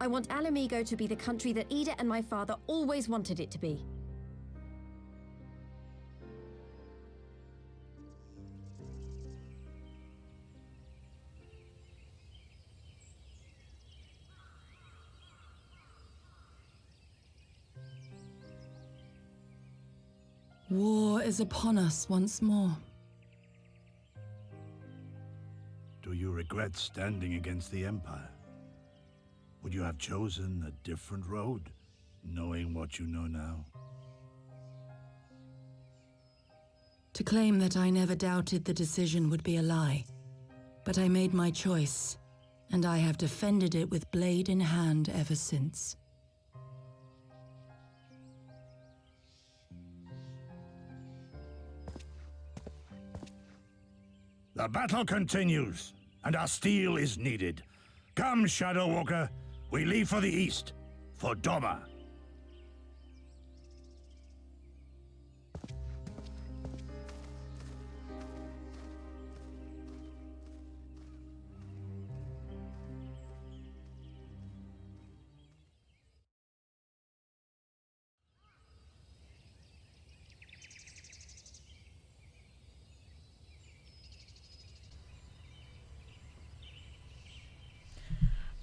I want Alamigo to be the country that Ida and my father always wanted it to be. War is upon us once more. Do you regret standing against the Empire? Would you have chosen a different road, knowing what you know now? To claim that I never doubted the decision would be a lie. But I made my choice, and I have defended it with blade in hand ever since. The battle continues, and our steel is needed. Come, Shadow Walker, we leave for the east, for Doma.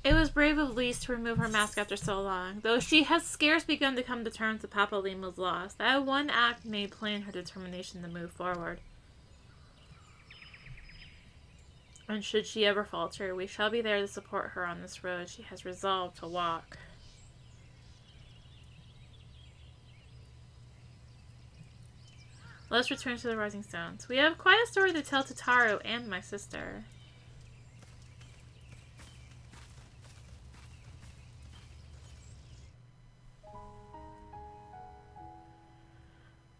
It was brave of Lys to remove her mask after so long, though she has scarce begun to come to terms with Papalimo's loss. That one act made plain her determination to move forward. And should she ever falter, we shall be there to support her on this road she has resolved to walk. Let's return to the Rising Stones. We have quite a story to tell to Taro and my sister.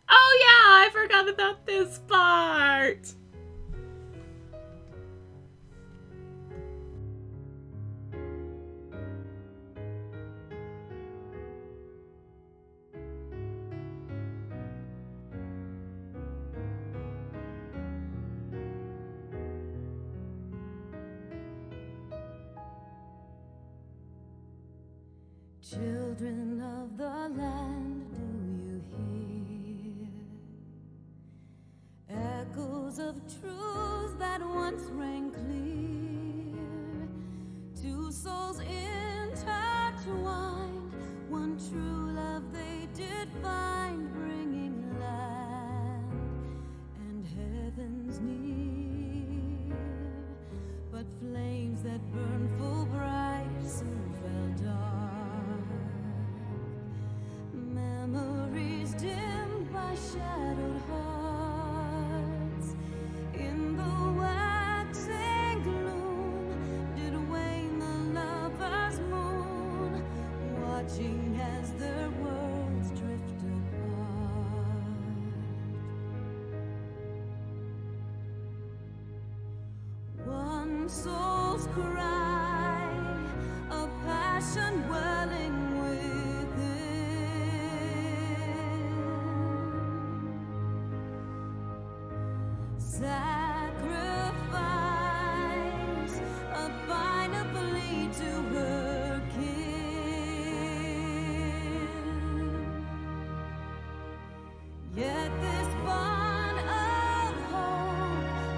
Oh yeah, I forgot about this part! Children of the land, do you hear echoes of truths that once rang clear? Two souls intertwined, one true love they did find, bringing land and heavens near. But flames that burn full bright soon fell dark. Memories dimmed by shadowed hearts. In the waxing gloom did wane the lover's moon, watching as their worlds drift apart. One soul's cry, a passion welling within. Sacrifice, a final plea to her kin. Yet this bond of hope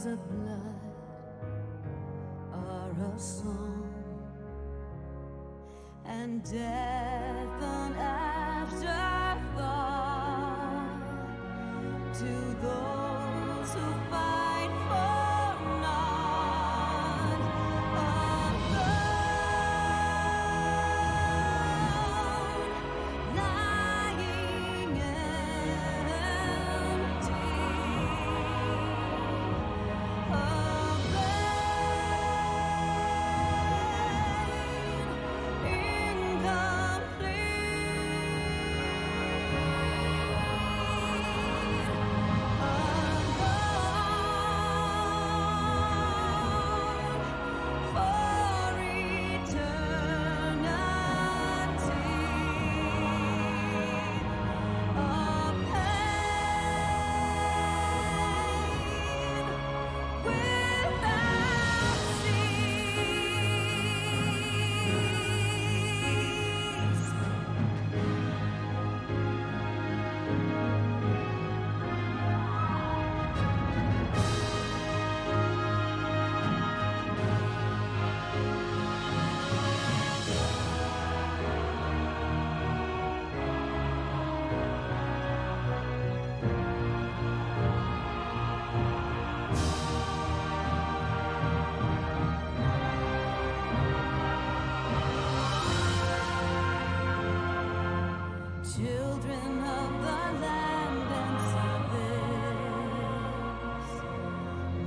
stories of blood are a song, and death an afterthought to those who fight for naught. Alone, lying empty. Children of the land and service,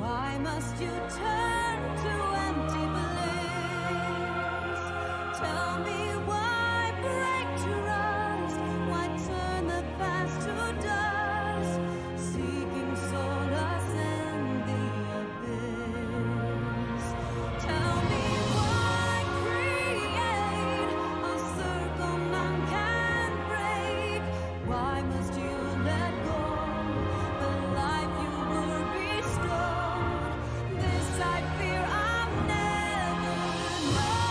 why must you turn to empty bliss? Tell me why break trust, why turn the past to dust, seeking solace in the abyss. Tell me why create a circle none can break. Why must you let go the life you were bestowed? This I fear I'll never know.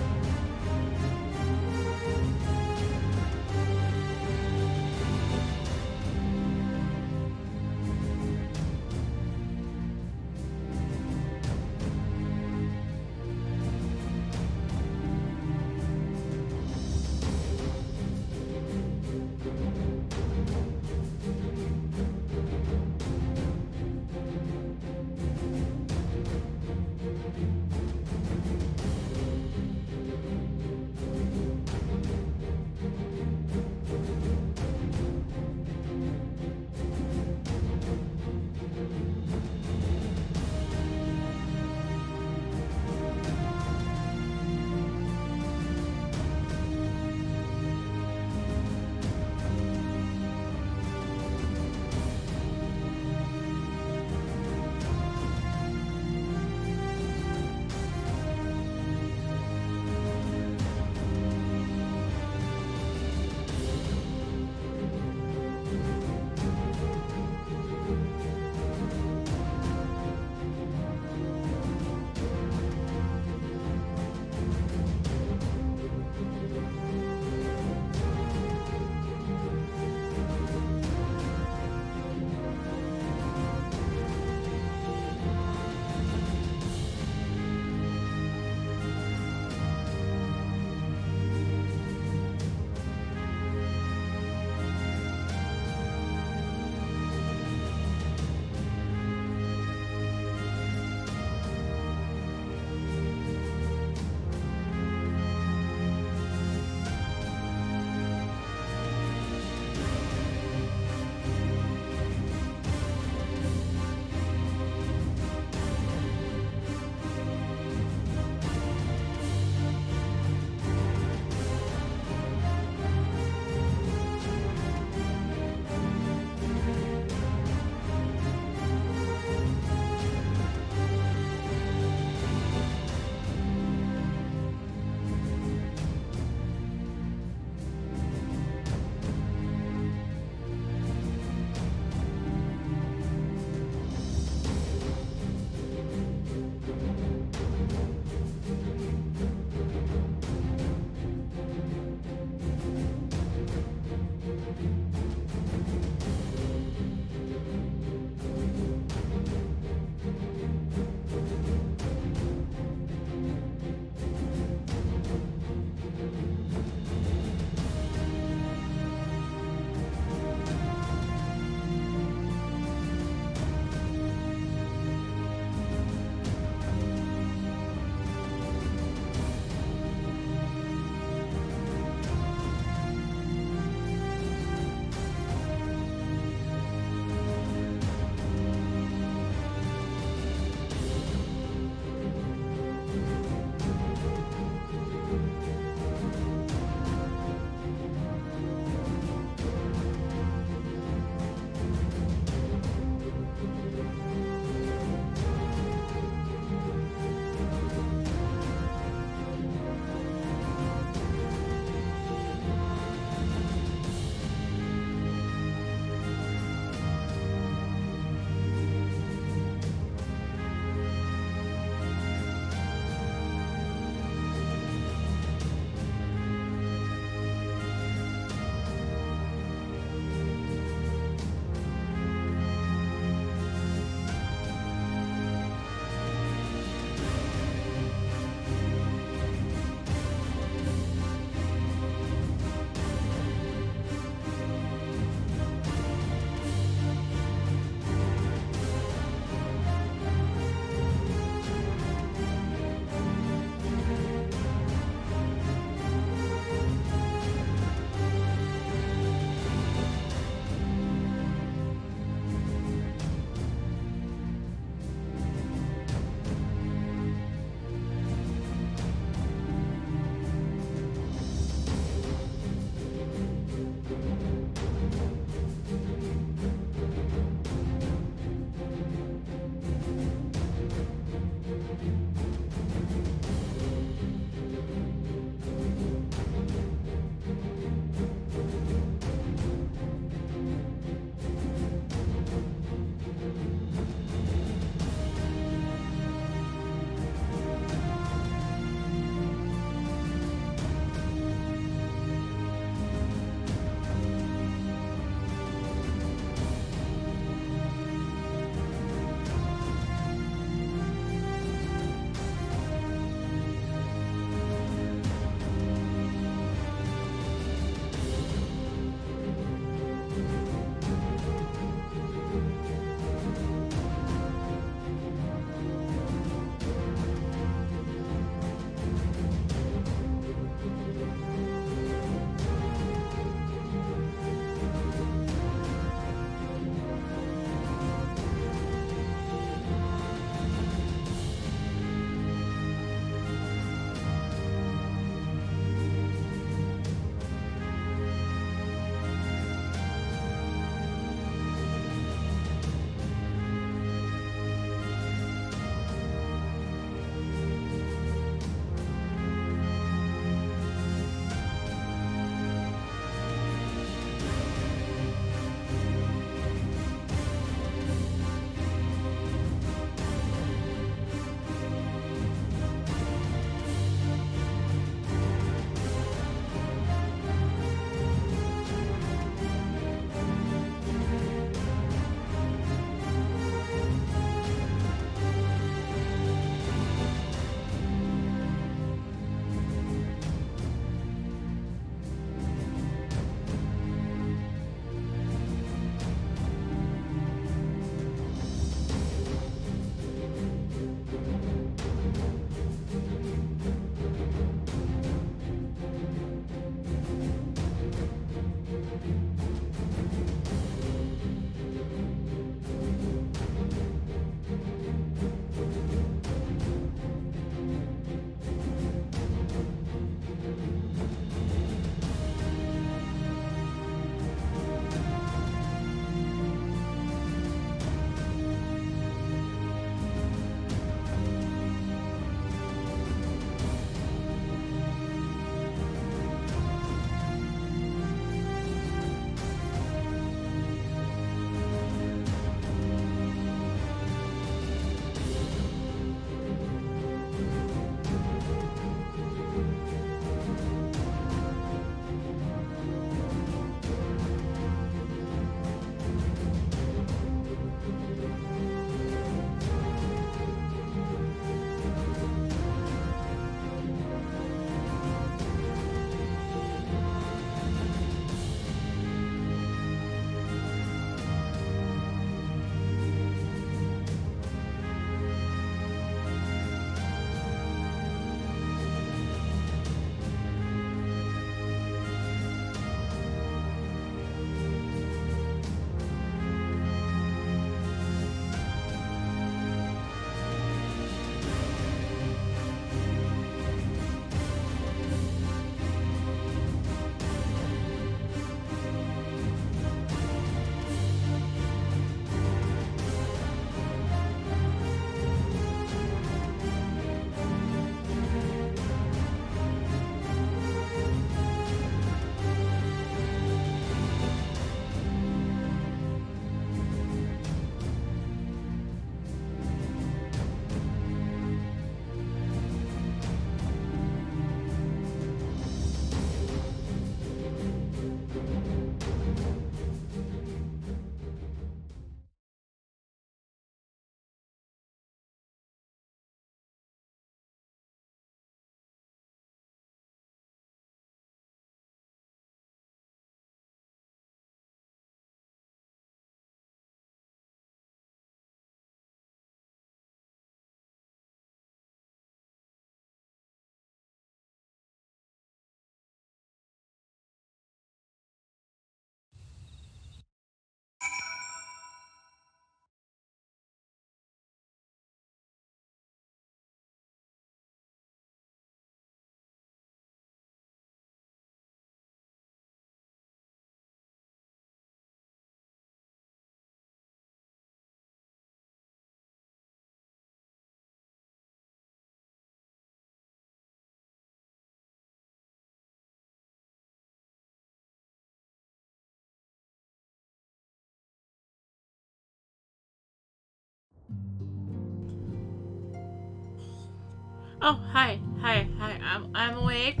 Oh, hi. I'm awake.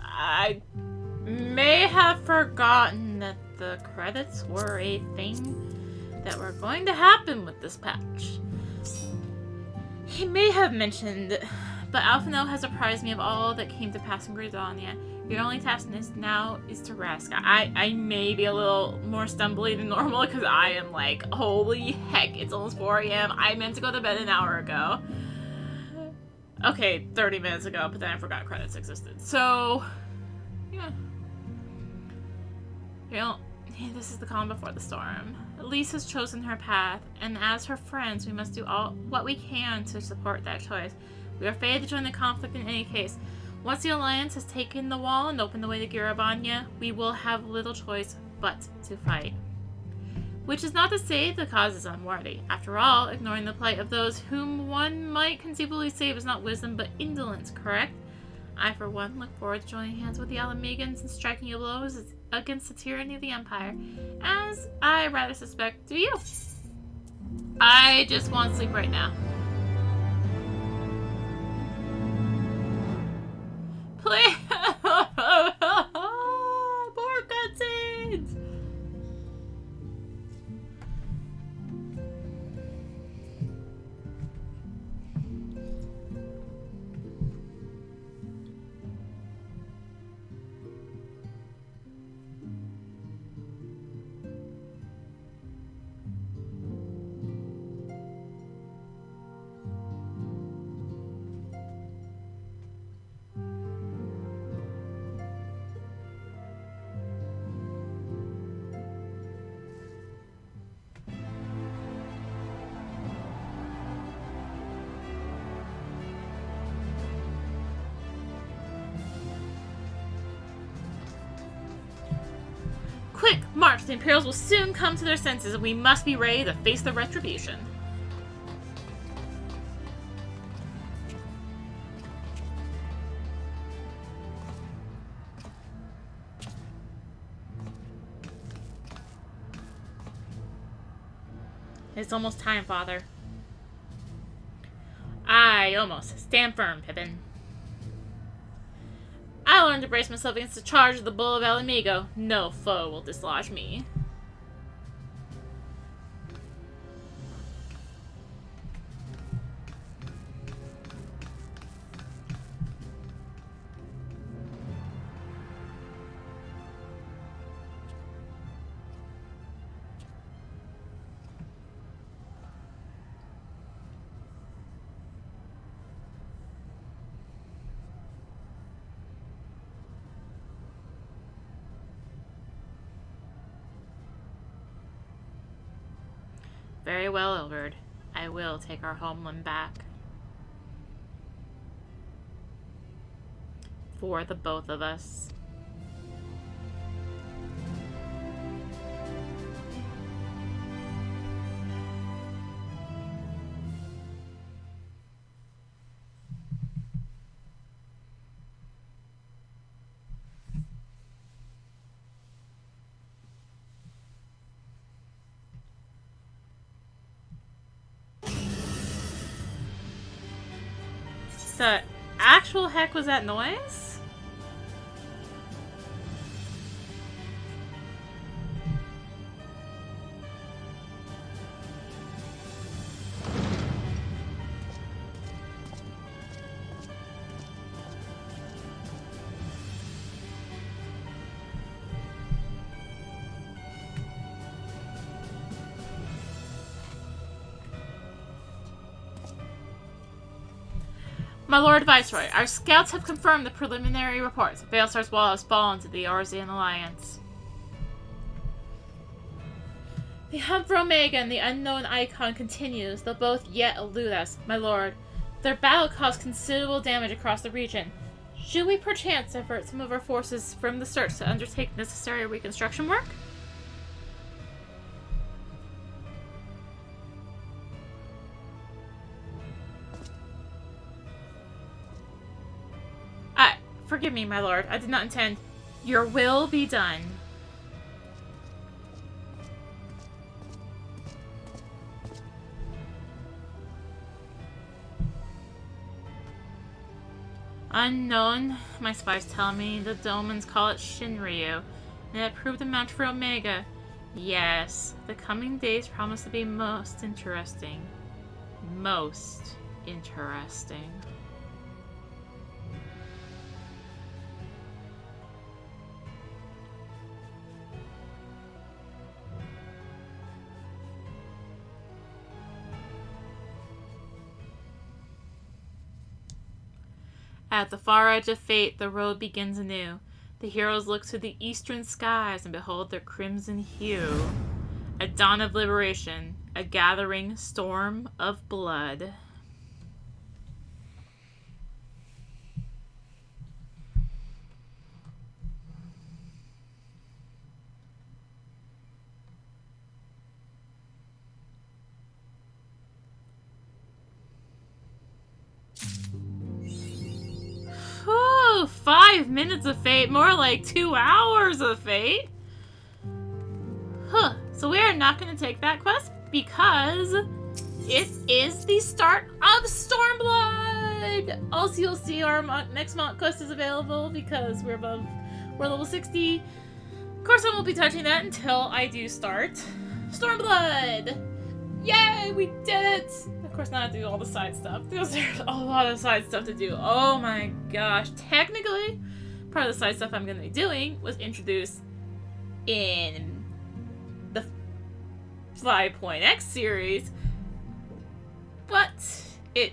I may have forgotten that the credits were a thing that were going to happen with this patch. He may have mentioned, but Alphino has apprised me of all that came to pass in Gridania. Your only task now is to rest. I may be a little more stumbly than normal because I am like, holy heck, it's almost 4 a.m. I meant to go to bed an hour ago. Okay, 30 minutes ago, but then I forgot credits existed. So, yeah. This is the calm before the storm. Elise has chosen her path, and as her friends, we must do all what we can to support that choice. We are fated to join the conflict in any case. Once the Alliance has taken the wall and opened the way to Girabanya, we will have little choice but to fight. Which is not to say the cause is unworthy. After all, ignoring the plight of those whom one might conceivably save is not wisdom but indolence, correct? I, for one, look forward to joining hands with the Alamegans and striking a blow against the tyranny of the Empire. As I rather suspect, do you? I just want to sleep right now. Please! More cutscenes! Quick, march! The Imperials will soon come to their senses, and we must be ready to face the retribution. It's almost time, Father. Aye, almost. Stand firm, Pippin. I learned to brace myself against the charge of the Bull of Alamigo. No foe will dislodge me. Very well, Ilberd. I will take our homeland back. For the both of us. The actual heck was that noise? My Lord Viceroy, our scouts have confirmed the preliminary reports. Veilstar's wall has fallen to the Orzian Alliance. The hunt for Omega and the unknown icon continues, though both yet elude us. My lord, their battle caused considerable damage across the region. Should we perchance divert some of our forces from the search to undertake necessary reconstruction work? Forgive me, my lord. I did not intend. Your will be done. Unknown, my spies tell me the Domans call it Shinryu, and it proved a match for Omega. Yes, the coming days promise to be most interesting. Most interesting. At the far edge of fate, the road begins anew. The heroes look to the eastern skies and behold their crimson hue. A dawn of liberation, a gathering storm of blood. Whew, 5 minutes of fate, more like 2 hours of fate. Huh, so we are not going to take that quest because it is the start of Stormblood. Also, you'll see our next month quest is available because we're level 60. Of course, I won't be touching that until I do start Stormblood. Yay, we did it! Of course, not to do all the side stuff because there's a lot of side stuff to do. Oh my gosh. Technically, part of the side stuff I'm going to be doing was introduced in the 5.x series, but it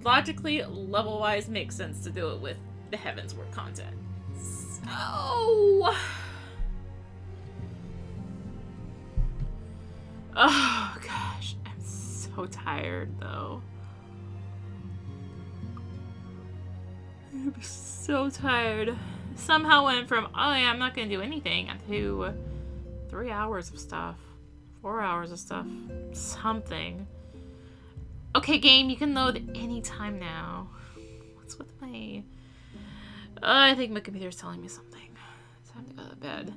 logically, level-wise, makes sense to do it with the Heavensward content. So... oh gosh, I'm so tired though. I'm so tired. Somehow went from, oh yeah, I'm not gonna do anything, to 3 hours of stuff. 4 hours of stuff. Something. Okay, game, you can load anytime now. What's with my... I think my computer's telling me something. It's time to go to bed.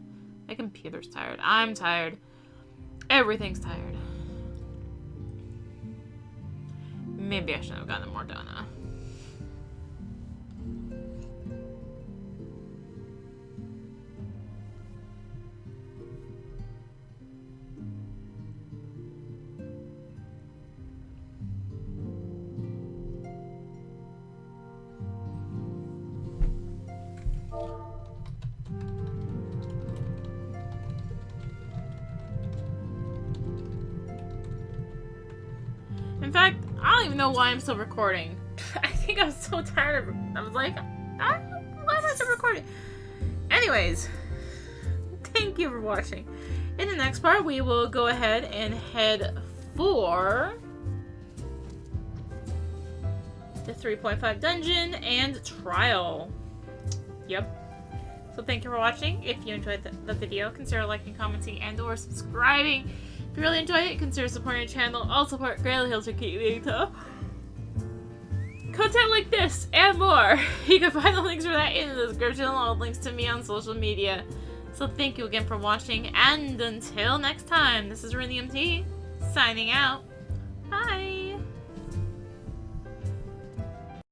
My computer's tired. I'm tired. Everything's tired. Maybe I should have gotten more done. In fact, I don't even know why I'm still recording. I think I was so tired of it. I was like, why am I still recording? Anyways, thank you for watching. In the next part, we will go ahead and head for the 3.5 dungeon and trial. Yep. So thank you for watching. If you enjoyed the video, consider liking, commenting, and or subscribing. If you really enjoy it, consider supporting the channel. All support greatly helps to keep me to content like this and more. You can find the links for that in the description along with links to me on social media. So thank you again for watching, and until next time, this is rinimt signing out. Bye!